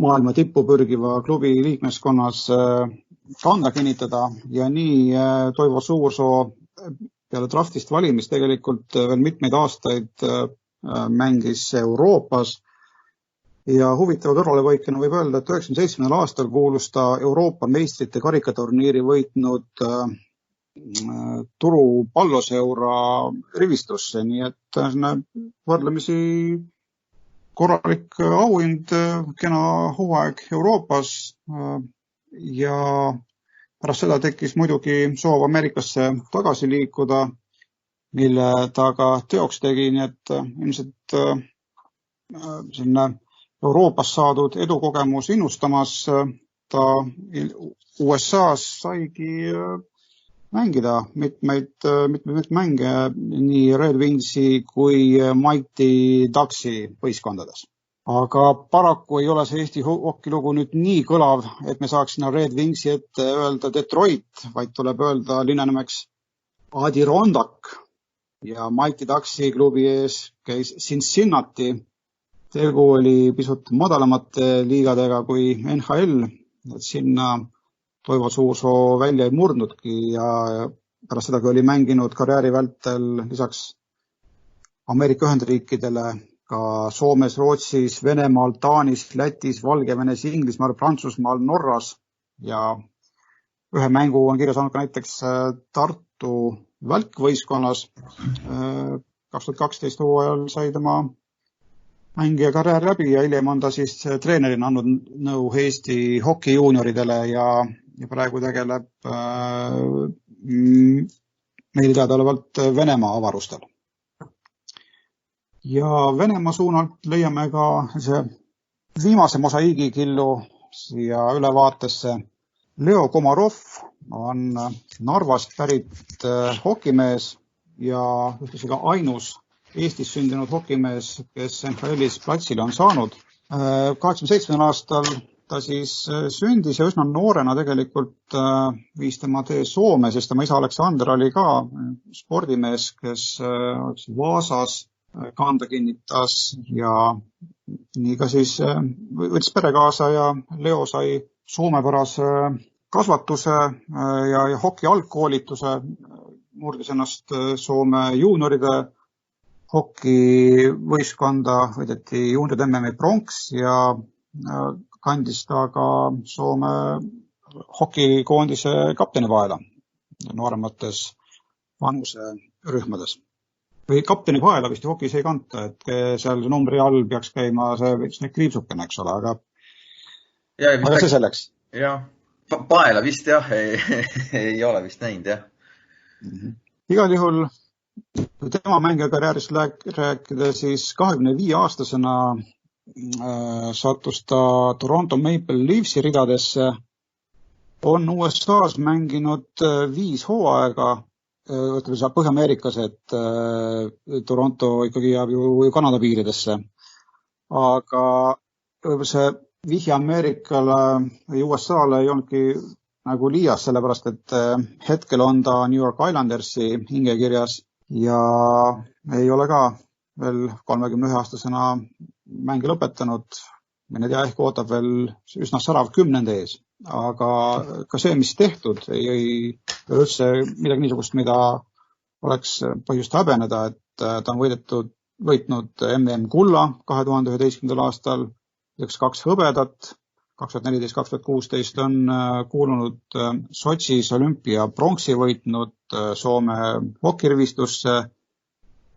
maailma tippu pürgiva klubi liikmeskonnas kanda kinnitada ja nii Toivo Suursoo peale draftist valimist tegelikult veel mitmeid aastaid mängis Euroopas ja huvitava kõrvalevõikena võib öelda, et 97. aastal kuulus ta Euroopa meistrite karikaturniiri võitnud Turu palloseura rivistusse, nii et võrdlemisi korralik auhind, kena hooaeg Euroopas ja pärast seda tekkis muidugi soov Ameerikasse tagasi liikuda, mille ta ka teoks tegi, nii et ilmselt selline Euroopas saadud edukogemus innustamas ta USA's saigi mängida mitmeid mänge nii Red Wingsi kui Mighty Ducksi võistkondades. Aga paraku ei ole see Eesti hokkilugu nüüd nii kõlav, et me saaksime Red Wingsi ette öelda Detroit, vaid tuleb öelda linnanimeks Adirondack ja Mighty Ducksi klubi ees käis Cincinnati. Tegu oli pisut madalamate liigadega kui NHL, et sinna Toivo Suursoo välja ei murdnudki ja pärast seda, kui oli mänginud karjääri vältel lisaks Ameerika Ühendriikidele ka Soomes, Rootsis, Venemaal, Taanis, Lätis, Valgevenes, Inglismaal, Prantsusmaal, Norras ja ühe mängu on kirja saanud ka näiteks Tartu välkvõistkonnas. 2012 hooajal sai tema mängija karjäär läbi ja hiljem on ta siis treenerina andnud nõu Eesti hoki juunioridele ja praegu tegeleb meil teadaolevalt Venemaa avarustel. Ja Venemaa suunalt leiame ka see viimase mosaiigikillu siia ülevaatesse. Leo Komarov on Narvast pärit hokimees ja ühtlasi ka ainus Eestis sündinud hokimees, kes NHL-is platsile on saanud. 87. aastal ta siis sündis ja üsna noorena tegelikult viis tema tee Soome, sest tema isa Aleksander oli ka spordimees, kes Vaasas kanda kinnitas ja nii ka siis võttis pere kaasa ja Leo sai soomepärase kasvatuse ja hoki algkoolituse, murdis ennast Soome juunioride hoki võistkonda, võideti juunioride MM-i pronks ja kandis ta ka Soome hokikoondise kapteni paela nooremates vanuserühmades. Või kapteni paela vist hokis ei kanta, et seal numbri all peaks käima see kriipsukene, eks ole, aga see selleks. Jah, paela vist jah, ei ole vist näinud, jah. Igal juhul tema mängija karjäärist rääkida, siis 25-aastasena sattus ta Toronto Maple Leafsi ridadesse, on USA's mänginud 5 hooaega, ütleme Põhja-Ameerikas, et Toronto ikkagi jääb ju Kanada piiridesse. Aga see vihje Ameerikale või USA'le ei olnudki nagu liias, sellepärast et hetkel on ta New York Islandersi hingekirjas ja ei ole ka veel 31-aastasena mängi lõpetanud. Mine tea, ehk ootab veel üsna särav 10. ees. Aga ka see, mis tehtud, ei ole üldse midagi niisugust, mida oleks põhjust häbeneda, et ta on võitnud MM kulla 2011. aastal, 2 hõbedat, 2014-2016 on kuulunud Sotšis olümpia pronksi võitnud Soome hokirivistusse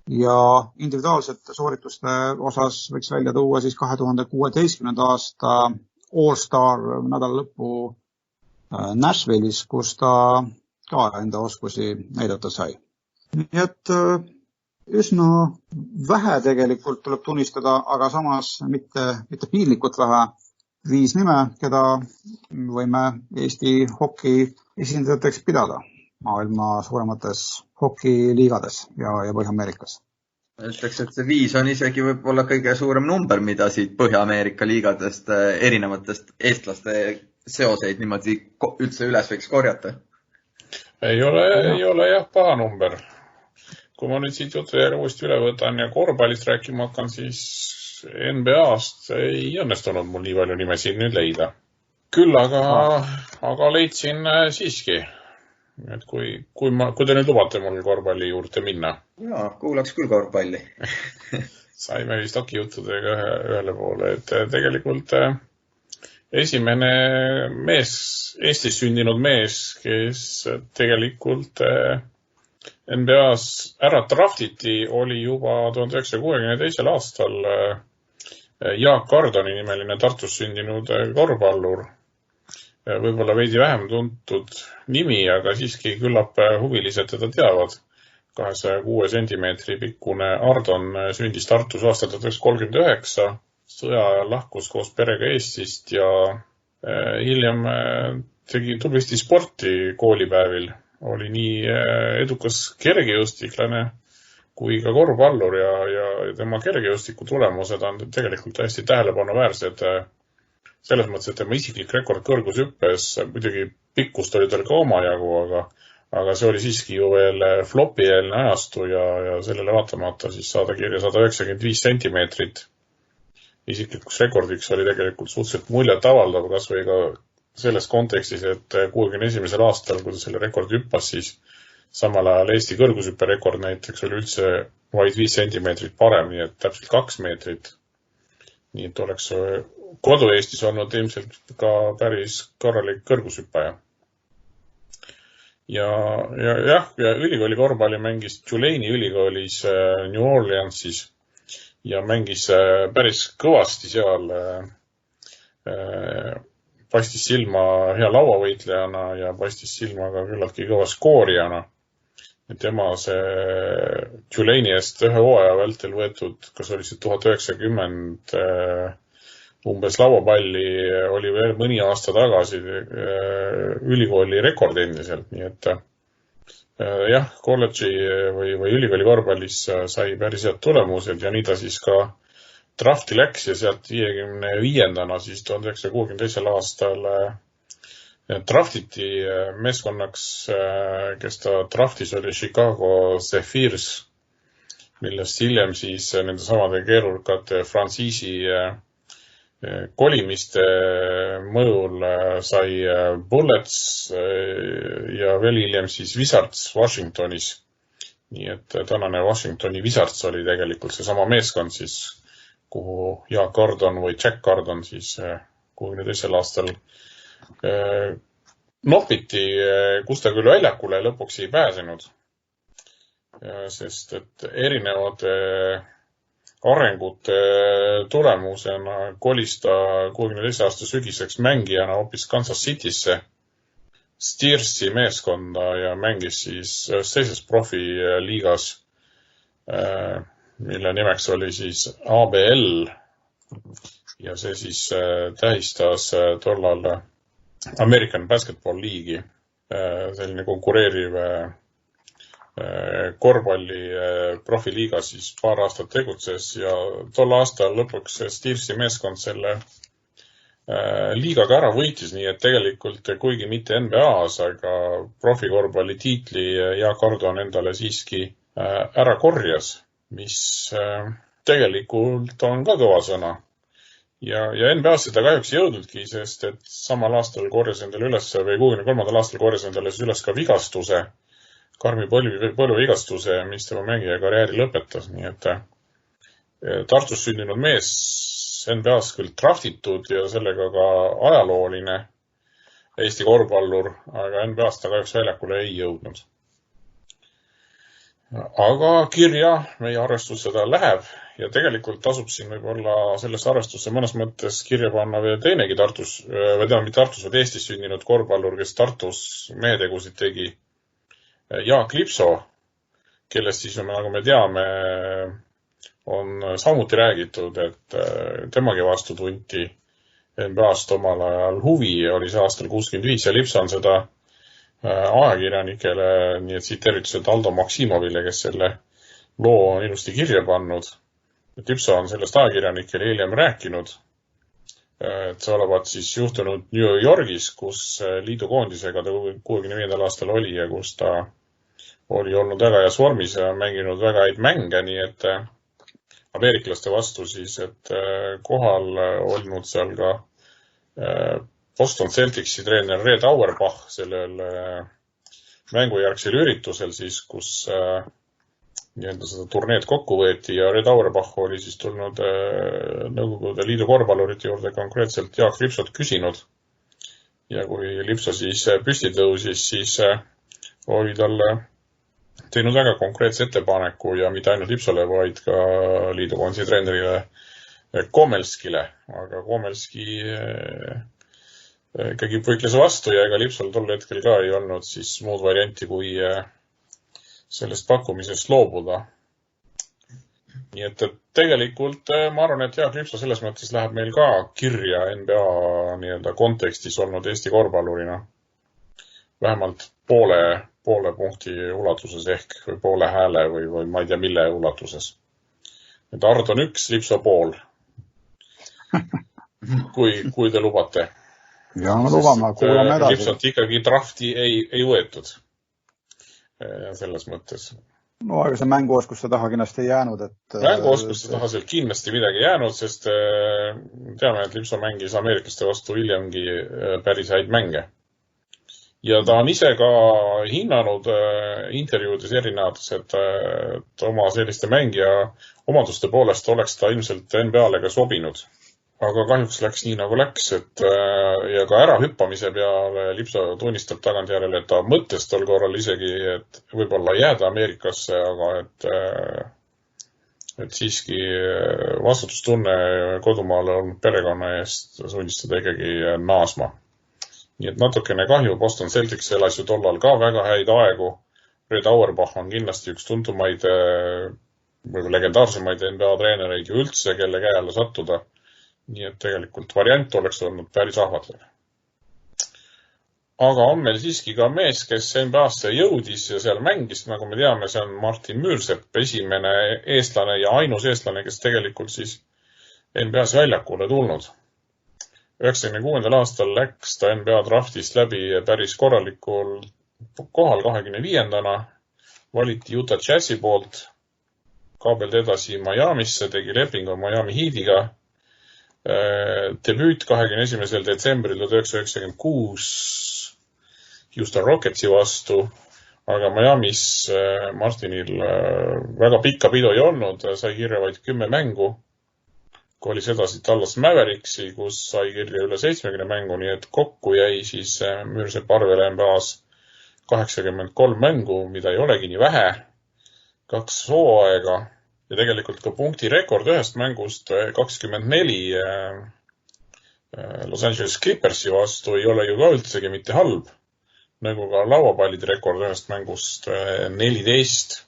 ja individuaalsete soorituste osas võiks välja tuua siis 2016. aasta All-Star nädala lõpu Nashville'is, kus ta ka enda oskusi näidata sai. Nii et üsna vähe tegelikult tuleb tunnistada, aga samas mitte piinlikult vähe. 5 nime, keda võime Eesti hoki esindajateks pidada maailma suuremates hokiliigades ja Põhja-Ameerikas. Ütleks, et see 5 on isegi võib-olla kõige suurem number, mida siit Põhja-Ameerika liigadest erinevatest eestlaste seoseid niimoodi üldse üles võiks korjata. Ei ole jah paha number. Kui ma nüüd siit jutu järgi uuesti üle võtan ja korvpallist rääkima hakkan, siis NBA-st ei õnnestunud mul nii palju nimesid nüüd leida. Küll aga leidsin siiski, et kui te nüüd lubate mul korvpalli juurde minna. Jaa, kuulaks küll korvpalli. Saime vist hokijuttudega ühele poole, et tegelikult esimene mees, Eestis sündinud mees, kes tegelikult NBA-s ära draftiti, oli juba 1962. aastal Jaak Kardoni nimeline Tartus sündinud korvpallur. Võib-olla veidi vähem tuntud nimi, aga siiski küllap huvilised teda teavad. 206 sentimeetri pikkune Ardon sündis Tartus aastal 1939. Sõja ajal lahkus koos perega Eestist ja hiljem tegi tublisti sporti koolipäevil. Oli nii edukas kergejõustiklane kui ka korvpallur ja tema kergejõustiku tulemused on tegelikult täiesti tähelepanuväärsed. Selles mõttes, et tema isiklik rekord kõrgushüppes, muidugi pikkust oli tal ka omajagu, aga see oli siiski ju veel flopieelne ajastu ja sellele vaatamata siis saada kirja 195 sentimeetrit. Isiklikuks rekordiks oli tegelikult suhteliselt muljet avaldav, kas või ka selles kontekstis, et 61. aastal, kui ta selle rekordi hüppas, siis samal ajal Eesti kõrgushüpperekord näiteks oli üldse vaid 5 sentimeetrit parem, nii et täpselt 2 meetrit. Nii et oleks kodu Eestis olnud ilmselt ka päris korralik kõrgushüppaja. Ja ülikooli korvpalli mängis Tulane'i ülikoolis New Orleansis ja mängis päris kõvasti seal. Paistis silma hea lauavõitlejana ja paistis silma ka küllaltki kõva skoorijana. Tema see Tulane'i eest ühe hooaja vältel võetud, kas oli see 1990 umbes lauapalli, oli veel mõni aasta tagasi ülikooli rekord endiselt. Nii et jah, kolledži või ülikooli korvpallis sai päris head tulemused ja nii ta siis ka drafti läks ja sealt 55-ndana siis 1962. aastal draftiti meeskonnaks, kes ta draftis oli Chicago Zephyrs, millest hiljem siis nende samade keerukate frantsiisi kolimiste mõjul sai Bullets ja veel hiljem siis Wizards Washingtonis. Nii et tänane Washingtoni Wizards oli tegelikult see sama meeskond siis, kuhu Jaak Kardon või Jack Kardon siis 62. aastal nopiti, kus ta küll väljakule lõpuks ei pääsenud, sest et erinevate arengute tulemusena kolis ta 62. aasta sügiseks mängijana hoopis Kansas Citysse Steersi meeskonda ja mängis siis teises profiliigas, mille nimeks oli siis ABL ja see siis tähistas tollal American Basketball League'i, selline konkureeriv korvpalli profiliigas siis paar aastat tegutses ja tol aastal lõpuks Steersi meeskond selle liigaga ära võitis, nii et tegelikult kuigi mitte NBA-s, aga profikorvpalli tiitli Jaak Kardon endale siiski ära korjas, mis tegelikult on ka kõva sõna. Ja NBA-s seda kahjuks jõudnudki, sest et samal aastal korjas endale üles või 63. aastal korjas endale üles ka vigastuse, karmi põllu vigastuse, mis tema mängija karjääri lõpetas. Nii et Tartus sündinud mees NBA-s küll draftitud ja sellega ka ajalooline Eesti korvpallur, aga NBA-s ta kahjuks väljakule ei jõudnud. Aga kirja meie arvestus seda läheb ja tegelikult tasub siin võib-olla sellesse arvestusse mõnes mõttes kirja panna veel teinegi Tartus, või mitte Tartus, vaid Eestis sündinud korvpallur, kes Tartus meetegusid tegi. Jaak Lipso, kellest siis, nagu me teame, on samuti räägitud, et temagi vastu tunti NBA-st omal ajal huvi, oli see aastal 65 ja Lipsa on seda ajakirjanikele, nii et siit tervitused Aldo Maksimovile, kes selle loo on ilusti kirja pannud. Et Lipsa on sellest ajakirjanikele hiljem rääkinud, et see olevat siis juhtunud New Yorgis, kus liidukoondisega ta 65. aastal oli ja kus ta oli olnud väga heas vormis ja mänginud väga häid mänge, nii et ameeriklaste vastu siis, et kohal olnud seal ka Boston Celticsi treener Red Auerbach sellel mängujärgsel üritusel siis, kus nii-öelda seda turneed kokku võeti ja Red Auerbach oli siis tulnud Nõukogude Liidu korvpallurite juurde konkreetselt Jaak Lipsot küsinud. Ja kui Lipso siis püsti tõusis, siis oli talle teinud väga konkreetse ettepaneku ja mitte ainult Lipsole, vaid ka liidukoondise treenerile Komelskile. Aga Komelski ikkagi võitles vastu ja ega Lipsol tol hetkel ka ei olnud siis muud varianti kui sellest pakkumisest loobuda. Nii et tegelikult ma arvan, et Jaak Lipso selles mõttes läheb meil ka kirja NBA nii-öelda kontekstis olnud Eesti korvpallurina. Vähemalt poole punkti ulatuses ehk või poole hääle või ma ei tea mille ulatuses. Et Ard on 1, Lipso pool. Kui te lubate. Ja, me lubame, kuulame edasi. Lipsot ikkagi drafti ei võetud. Selles mõttes. No, aga see mänguoskuste taha kindlasti ei jäänud. Mänguoskuste taha seal kindlasti midagi jäänud, sest teame, et Lipso mängis ameeriklaste vastu hiljemgi päris häid mänge. Ja ta on ise ka hinnanud intervjuudes erinevates, et oma selliste mängija omaduste poolest oleks ta ilmselt NBA-le ka sobinud. Aga kahjuks läks nii nagu läks, et ja ka ärahüppamise peale Lipso tunnistab tagantjärele, et ta mõttes tol korral isegi, et võib-olla jääda Ameerikasse, aga et siiski vastutustunne kodumaale olnud perekonna eest sundis seda ikkagi naasma. Nii et natukene kahju, Boston Celtics elas ju tollal ka väga häid aegu. Red Auerbach on kindlasti üks tuntumaid või legendaarsemaid NBA treenereid ju üldse, kelle käe alla sattuda. Nii et tegelikult variant oleks olnud päris ahvatlev. Aga on meil siiski ka mees, kes NBA-sse jõudis ja seal mängis, nagu me teame, see on Martin Müürsepp, esimene eestlane ja ainus eestlane, kes tegelikult siis NBA-s väljakule tulnud. 96. aastal läks ta NBA draftist läbi päris korralikul kohal 25-ndana, valiti Utah Jazzi poolt, kaabeldi edasi Miamisse, tegi lepingu Miami Heatiga, debüüt 21. detsembril 1996 Houston Rocketsi vastu, aga Miamis Martinil väga pikka pidu ei olnud, sai kirja vaid 10 mängu. Kolis edasi Dallas Mavericksi, kus sai kirja üle 70 mängu, nii et kokku jäi siis Müürsepp arvele NBA-s 83 mängu, mida ei olegi nii vähe, 2 hooaega ja tegelikult ka punkti rekord ühest mängust 24 Los Angeles Clippersi vastu ei ole ju ka üldsegi mitte halb, nagu ka lauapallide rekord ühest mängust 14.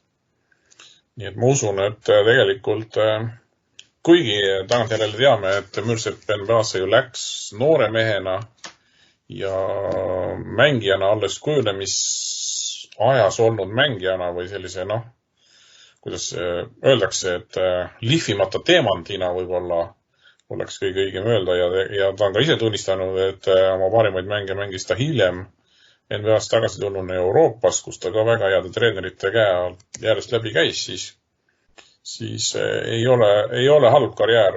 Nii et ma usun, et tegelikult kuigi tagantjärele teame, et Müürsepp NBA-sse ju läks noore mehena ja mängijana alles kujunemis ajas olnud mängijana või sellise, kuidas öeldakse, et lihvimata teemandina võib-olla oleks kõige õigem öelda ja ta on ka ise tunnistanud, et oma parimaid mänge mängis ta hiljem NBA-st tagasi tulnuna Euroopas, kus ta ka väga heade treenerite käe järjest läbi käis, siis ei ole halb karjäär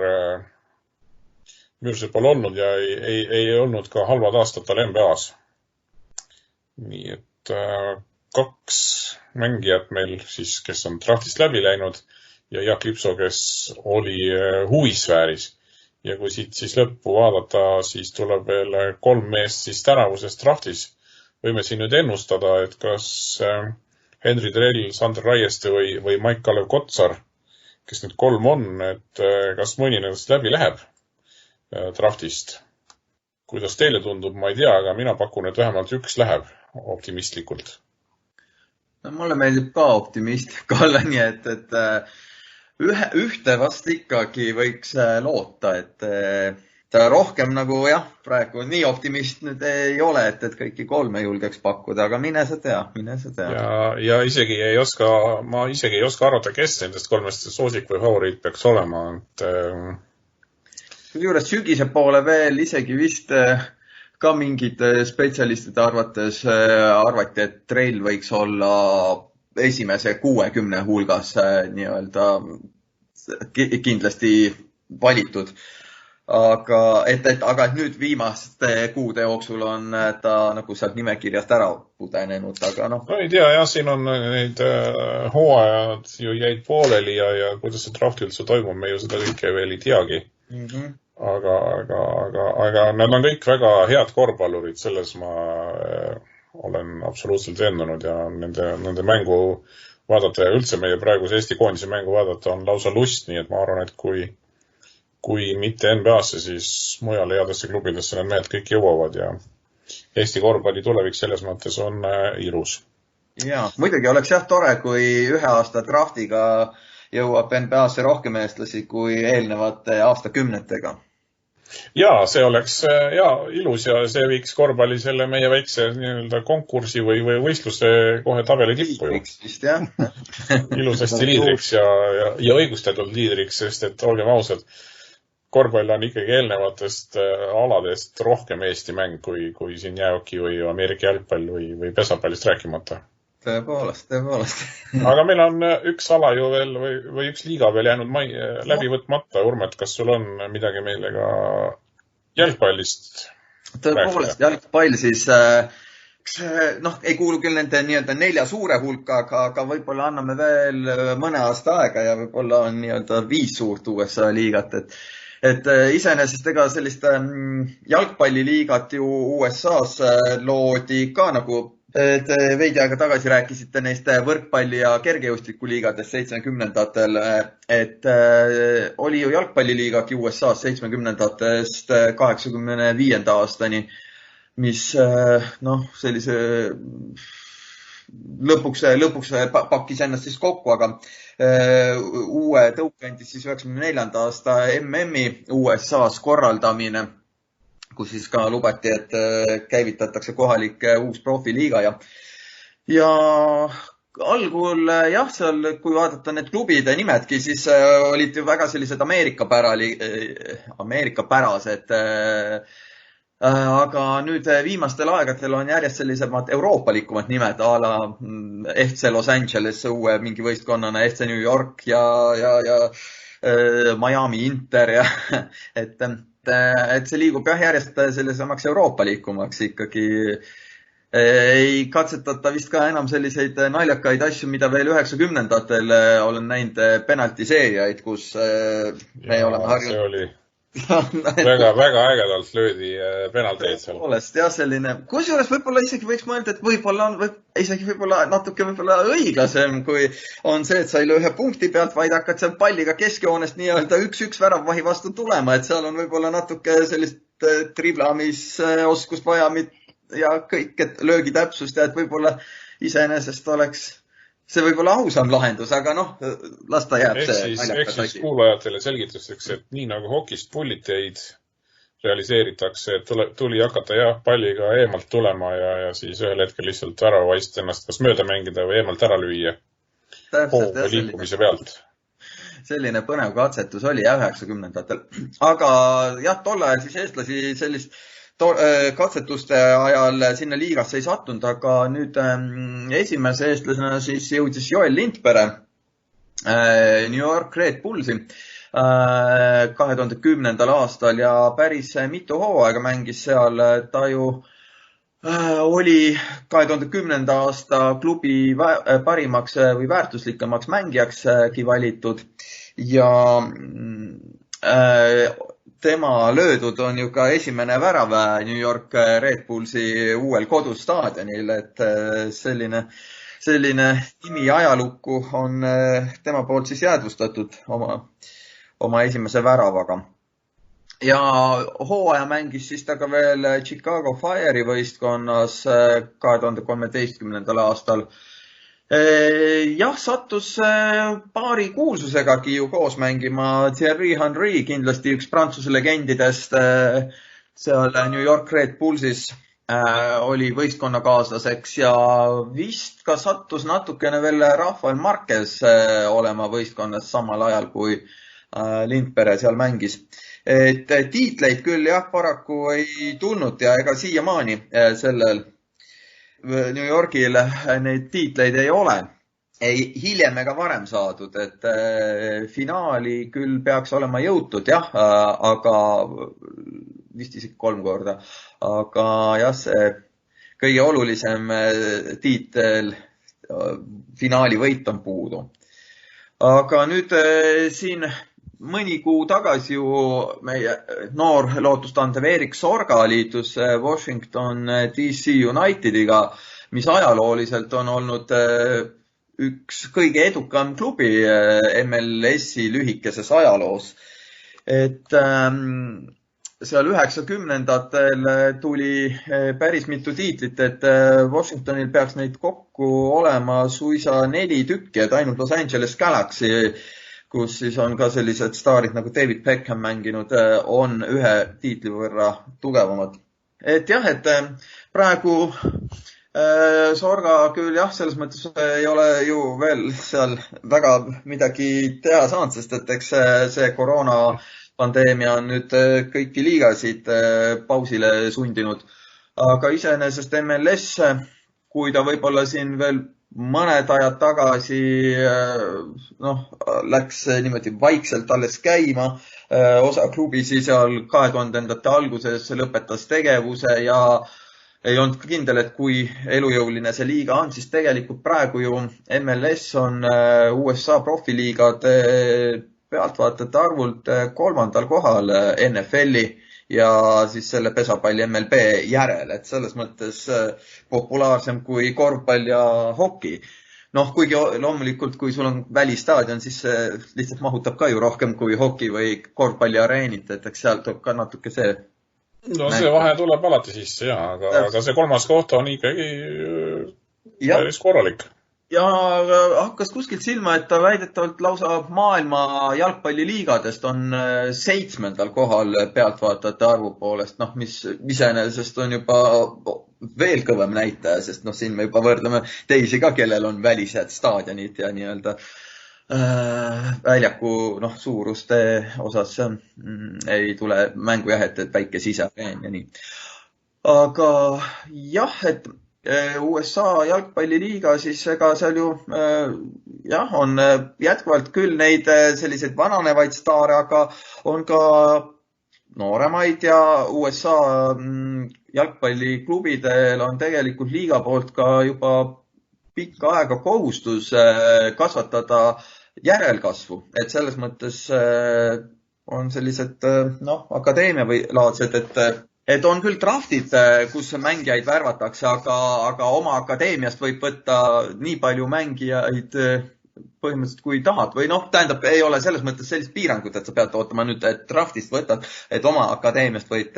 Müürseppal olnud ja ei olnud ka halvad aastad tal NBA-s. Nii et 2 mängijat meil siis, kes on draftist läbi läinud ja Jaak Lipso, kes oli huvisfääris. Ja kui siit siis lõppu vaadata, siis tuleb veel 3 meest siis tänavusest draftis. Võime siin nüüd ennustada, et kas Henri Drell, Sander Raieste või Maik-Kalev Kotsar, kes nüüd 3 on, et kas mõni nendest läbi läheb draftist. Kuidas teile tundub, ma ei tea, aga mina pakun, et vähemalt 1 läheb optimistlikult. No, mulle meeldib ka optimistlik olla, nii et ühte vast ikkagi võiks loota, et ta rohkem nagu jah, praegu nii optimist nüüd ei ole, et kõiki kolme julgeks pakkuda, aga mine sa tea. Ja ma isegi ei oska arvata, kes nendest kolmest soosik või favoriit peaks olema. Juures sügise poole veel isegi vist ka mingite spetsialistide arvati, et Trail võiks olla esimese 60 hulgas nii-öelda kindlasti valitud. Aga nüüd viimaste kuude jooksul on ta nagu sealt nimekirjast ära pudenenud, aga noh. No ei tea, jah, siin on neid hooajad ju jäid pooleli ja kuidas see draft üldse toimub, me ju seda kõike veel ei teagi. Aga nad on kõik väga head korvpallurid, selles ma olen absoluutselt veendunud ja nende mängu vaadata ja üldse meie praeguse Eesti koondise mängu vaadata on lausa lust, nii et ma arvan, et kui mitte NBA-sse, siis mujale headesse klubidesse need mehed kõik jõuavad ja Eesti korvpalli tulevik selles mõttes on ilus. Ja, muidugi oleks jah tore, kui ühe aasta draftiga jõuab NBA-sse rohkem eestlasi kui eelnevate aastakümnetega. Ja, see oleks ilus ja see viiks korvpalli selle meie väikse konkursi või võistluse kohe tabeli tippu ju. Vist, jah. Ilusasti liidriks ja õigustatult liidriks, sest et olgem ausad, korvpall on ikkagi eelnevatest aladest rohkem Eesti mäng kui siin jäähoki või Ameerika jalgpall või pesapallist rääkimata. Tõepoolest. Aga meil on üks ala ju veel või üks liiga veel jäänud läbi võtmata. Urmet, kas sul on midagi meile ka jalgpallist Tõepoolest, jalgpall siis ei kuulu küll nende nii-öelda 4 suure hulka, aga võib-olla anname veel mõne aasta aega ja võib-olla on nii-öelda 5 suurt USA liigat, et iseenesest ega sellist jalgpalliliigat ju USA's loodi ka nagu veidi aega tagasi rääkisite neist võrkpalli- ja kergejõustiku liigadest 70-ndatel, et oli ju jalgpalliliigagi USA's 70-ndatest 85. aastani, mis sellise lõpuks pakkis ennast siis kokku, aga uue tõuke andis siis 94. aasta MM-i USA's korraldamine, kus siis ka lubati, et käivitatakse kohalik uus profiliiga ja algul jah, seal, kui vaadata need klubide nimedki, siis olid ju väga sellised Ameerikapärased, aga nüüd viimastel aegadel on järjest sellisemad euroopalikumad nimed a la FC Los Angeles uue mingi võistkonnana, FC New York ja Miami Inter ja et see liigub jah järjest sellesamaks euroopalikumaks ikkagi. Ei katsetata vist ka enam selliseid naljakaid asju, mida veel 90-ndatel olen näinud penaltiseeriaid, kus me oleme harjunud. See oli väga ägedalt löödi penalteid seal. Tõepoolest, jah, selline. Kusjuures võib-olla isegi võiks mõelda, et võib-olla on isegi natuke õiglasem, kui on see, et sa ei löö ühe punkti pealt, vaid hakkad seal palliga keskjoonest nii-öelda 1-1 väravvahi vastu tulema, et seal on võib-olla natuke sellist triblamisoskust vaja ja kõik, et löögi täpsust ja et võib-olla iseenesest oleks see võib-olla ausam lahendus, aga las ta jääb see naljakas asi. Kuulajatele selgituseks, et nii nagu hokist pulliteid realiseeritakse, et tuli hakata palliga eemalt tulema ja siis ühel hetkel lihtsalt väravaist ennast kas mööda mängida või eemalt ära lüüa hooga liikumise pealt. Selline põnev katsetus oli 90-ndatel. Aga jah, tol ajal siis eestlasi sellist katsetuste ajal sinna liigasse ei sattunud, aga nüüd esimese eestlasena siis jõudis Joel Lindpere New York Red Bullsi 2010. aastal ja päris mitu hooaega mängis seal. Ta ju oli 2010. aasta klubi parimaks või väärtuslikemaks mängijaks valitud ja tema löödud on ju ka esimene värav New York Red Bullsi uuel kodusstaadionil, et selline nimi ajalukku on tema poolt siis jäädvustatud oma esimese väravaga. Ja hooaja mängis siis ta ka veel Chicago Fire'i võistkonnas 2013. aastal Jah, sattus paari kuulsusegagi ju koos mängima. Thierry Henry, kindlasti üks Prantsuse legendidest seal New York Red Bullsis oli võistkonnakaaslaseks ja vist ka sattus natukene veel Rafael Marquez olema võistkonnas samal ajal, kui Lindpere seal mängis. Et tiitleid küll jah, paraku ei tulnud ja ega siiamaani sellel New Yorgil neid tiitleid ei ole. Ei hiljem ega varem saadud, et finaali küll peaks olema jõutud, jah, aga vist isegi 3 korda. Aga jah, see kõige olulisem tiitel, finaali võit on puudu. Aga nüüd siin mõni kuu tagasi ju meie noor lootustandev Erik Sorga liitus Washington DC Unitediga, mis ajalooliselt on olnud üks kõige edukam klubi MLS-i lühikeses ajaloos. Et seal 90-ndatel tuli päris mitu tiitlit, et Washingtonil peaks neid kokku olema suisa 4 tükki, et ainult Los Angeles Galaxy, kus siis on ka sellised staarid nagu David Beckham mänginud, on 1 tiitli võrra tugevamad. Et jah, et praegu Sorga küll jah, selles mõttes ei ole ju veel seal väga midagi teha saanud, sest et eks see koroonapandeemia on nüüd kõiki liigasid pausile sundinud. Aga iseenesest MLS, kui ta võib-olla siin veel mõned ajad tagasi läks niimoodi vaikselt alles käima. Osa klubisi seal 2000-ndate alguses lõpetas tegevuse ja ei olnud kindel, et kui elujõuline see liiga on, siis tegelikult praegu ju MLS on USA profiliigade pealtvaatajate arvult 3. kohal NFL-i ja siis selle pesapalli MLB järel, et selles mõttes populaarsem kui korvpall ja hoki. Kuigi loomulikult, kui sul on välistaadion, siis see lihtsalt mahutab ka ju rohkem kui hoki või korvpalli areenit, et eks sealt tuleb ka natuke see. See vahe tuleb alati sisse, aga see 3. koht on ikkagi päris korralik. Ja hakkas kuskilt silma, et ta väidetavalt lausa maailma jalgpalliliigadest on 7. kohal pealtvaatajate arvu poolest, mis iseenesest on juba veel kõvem näitaja, sest siin me juba võrdleme teisi ka, kellel on välised staadionid ja nii-öelda väljaku suuruste osas ei tule mängu jah, et väike siseareen ja nii. Aga jah, et USA jalgpalliliiga, siis ega seal ju on jätkuvalt küll neid selliseid vananevaid staare, aga on ka nooremaid ja USA jalgpalliklubidel on tegelikult liiga poolt ka juba pikka aega kohustus kasvatada järelkasvu, et selles mõttes on sellised akadeemia või laadsed, et on küll draftid, kus mängijaid värvatakse, aga oma akadeemiast võib võtta nii palju mängijaid põhimõtteliselt kui tahad. Või tähendab, ei ole selles mõttes sellist piirangut, et sa pead ootama nüüd, et draftist võtad, et oma akadeemiast võid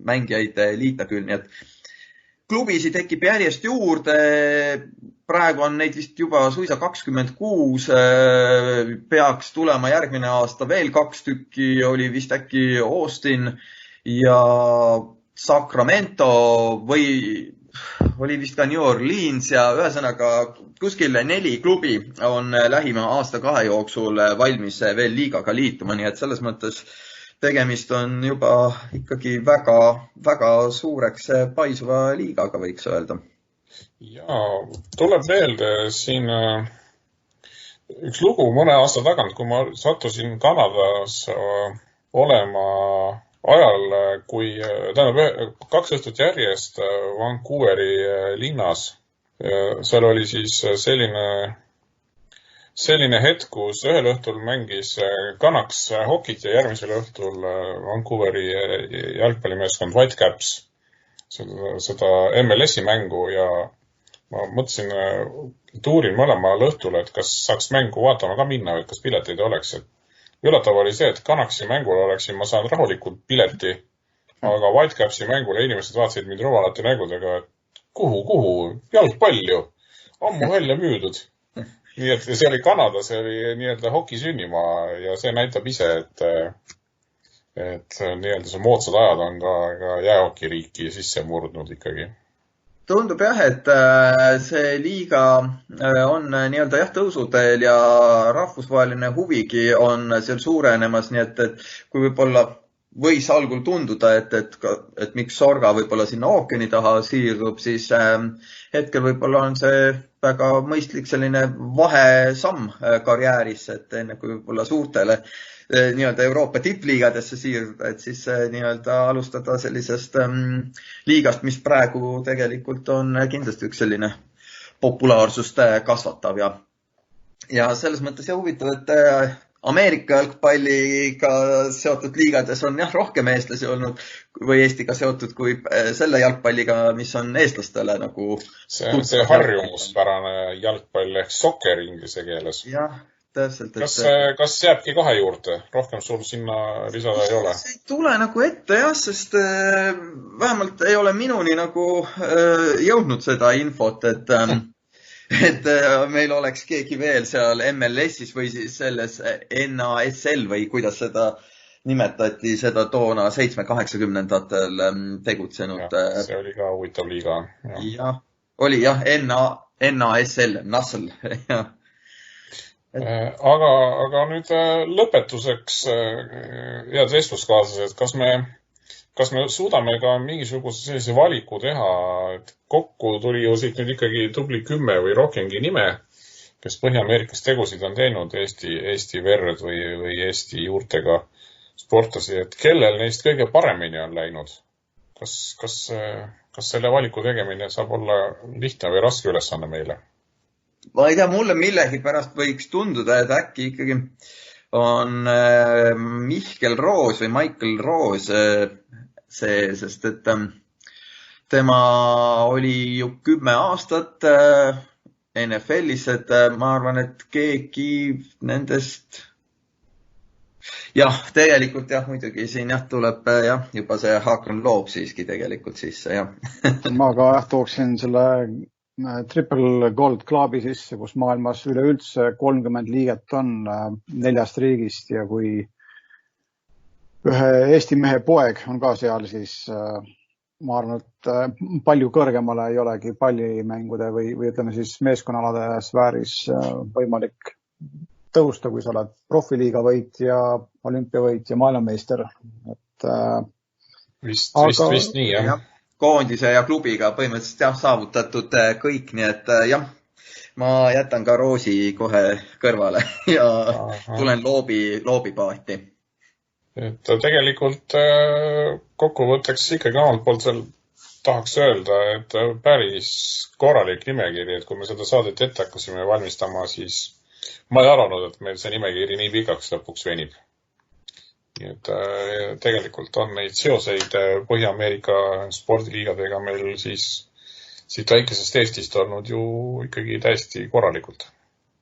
mängijaid liita küll. Nii et klubisi tekib järjest juurde. Praegu on neid vist juba suisa 26. Peaks tulema järgmine aasta veel 2 tükki. Oli vist äkki Austin ja Sacramento või oli vist ka New Orleans ja ühesõnaga kuskil 4 klubi on lähima aasta-2 jooksul valmis veel liigaga liituma, nii et selles mõttes tegemist on juba ikkagi väga, väga suureks paisuva liigaga, võiks öelda. Ja tuleb meelde siin üks lugu mõne aasta tagant, kui ma sattusin Kanadas olema ajal, kui 2 õhtut järjest Vancouveri linnas. Seal oli siis selline hetk, kus ühel õhtul mängis Canucks hokit ja järgmisel õhtul Vancouveri jalgpallimeeskond Whitecaps seda MLS-i mängu ja ma mõtlesin, tuurin mõlemal õhtul, et kas saaks mängu vaatama ka minna, et kas pileteid oleks. Üllatav oli see, et Canucksi mängul oleksin ma saanud rahulikult pileti, aga Whitecapsi mängule inimesed vaatasid mind rumalate nägudega, et kuhu, jalgpall ju. ammu välja müüdud. Nii et see oli Kanada, see oli nii-öelda hoki sünnimaa ja see näitab ise, et nii-öelda see moodsad ajad on ka jäähokiriiki sisse murdnud ikkagi. Tundub jah, et see liiga on nii-öelda jah tõusuteel ja rahvusvaheline huvigi on seal suurenemas, nii et kui võib-olla võis algul tunduda, et miks Sorga võib-olla sinna ookeani taha siirdub, siis hetkel võib-olla on see väga mõistlik selline vahesamm karjääris, et enne kui võib-olla suurtele nii-öelda Euroopa tippliigadesse siirduda, et siis nii-öelda alustada sellisest liigast, mis praegu tegelikult on kindlasti üks selline populaarsust kasvatav ja selles mõttes ja huvitav, et Ameerika jalgpalliga seotud liigades on jah rohkem eestlasi olnud või Eestiga seotud kui selle jalgpalliga, mis on eestlastele nagu... See on see harjumuspärane jalgpall ehk soccer inglise keeles. Jah, täpselt. Kas jääbki 2 juurde? Rohkem sul sinna lisada ei ole? See ei tule nagu ette jah, sest vähemalt ei ole minuni nagu jõudnud seda infot, et meil oleks keegi veel seal MLS-is või siis selles NASL või kuidas seda nimetati, seda toona 7-80-ndatel tegutsenud. See oli ka huvitav liiga. Jah, oli jah, NASL, NASL. Aga nüüd lõpetuseks, head vestluskaaslased, kas me suudame ka mingisuguse sellise valiku teha, et kokku tuli ju siit nüüd ikkagi tubli 10 või rohkemgi nime, kes Põhja-Ameerikas tegusid on teinud Eesti verd või Eesti juurtega sportlasi, et kellel neist kõige paremini on läinud? Kas selle valiku tegemine saab olla lihtne või raske ülesanne meile? Ma ei tea, mulle millegi pärast võiks tunduda, et äkki ikkagi on Michael Roos see, sest et tema oli ju 10 aastat NFL-is, et ma arvan, et keegi nendest jah, tegelikult jah, muidugi siin jah tuleb jah, juba see Haakon Loob siiski tegelikult sisse, jah. Ma ka jah tooksin selle Triple Gold Clubi sisse, kus maailmas üleüldse 30 liiget on 4 riigist ja kui ühe Eesti mehe poeg on ka seal, siis ma arvan, et palju kõrgemale ei olegi pallimängude või ütleme siis meeskonnalade sfääris võimalik tõusta, kui sa oled profiliiga võitja, olümpiavõitja, maailmameister. Vist nii, jah. Koondise ja klubiga põhimõtteliselt jah, saavutatud kõik, nii et jah, ma jätan ka Roosi kohe kõrvale ja tulen loobi paati. Et tegelikult kokkuvõtteks ikkagi omalt poolt seal tahaks öelda, et päris korralik nimekiri, et kui me seda saadet ette hakkasime valmistama, siis ma ei arvanud, et meil see nimekiri nii pikaks lõpuks venib. Nii et tegelikult on neid seoseid Põhja-Ameerika spordiliigadega meil siis siit väikesest Eestist olnud ju ikkagi täiesti korralikult.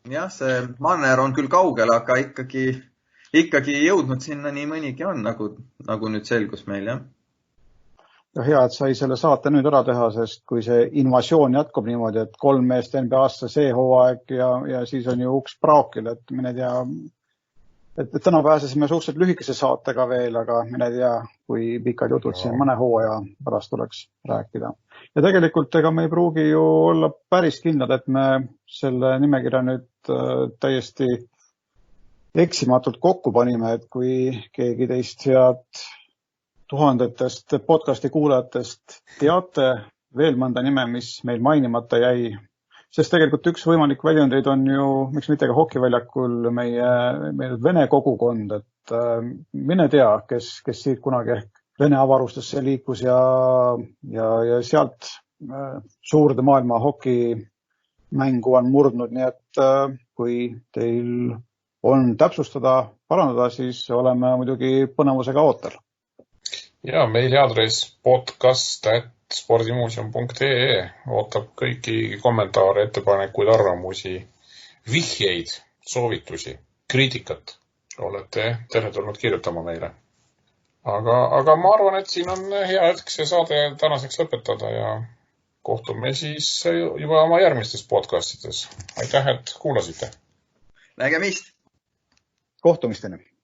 Jah, see manner on küll kaugel, aga ikkagi jõudnud sinna nii mõnigi on, nagu nüüd selgus meil, jah. Ja hea, et sai selle saate nüüd ära teha, sest kui see invasioon jätkub niimoodi, et 3 meest NBA-sse see hooaeg ja siis on ju uks praokil, et mine tea, et täna pääsesime suhteliselt lühikese saatega veel, aga mine tea, kui pikad jutud siin mõne hooaja pärast tuleks rääkida. Ja tegelikult ega me ei pruugi ju olla päris kindlad, et me selle nimekirja nüüd täiesti eksimatult kokku panime, et kui keegi teist head tuhandetest podcasti kuulajatest teate veel mõnda nime, mis meil mainimata jäi, sest tegelikult üks võimalik väljundeid on ju, miks mitte ka hokiväljakul meie vene kogukond, et mine tea, kes siit kunagi ehk Vene avarustesse liikus ja sealt suurde maailma hokimängu on murdnud, nii et kui teil on täpsustada, parandada, siis oleme muidugi põnevusega ootel. Ja meili aadress podcast@spordimuuseum.ee ootab kõiki kommentaare, ettepanekuid, arvamusi, vihjeid, soovitusi, kriitikat. Olete tervetulnud kirjutama meile. Aga ma arvan, et siin on hea hetk see saade tänaseks lõpetada ja kohtume siis juba oma järgmistes podcastides. Aitäh, et kuulasite! Nägemist! Kohtumisteni!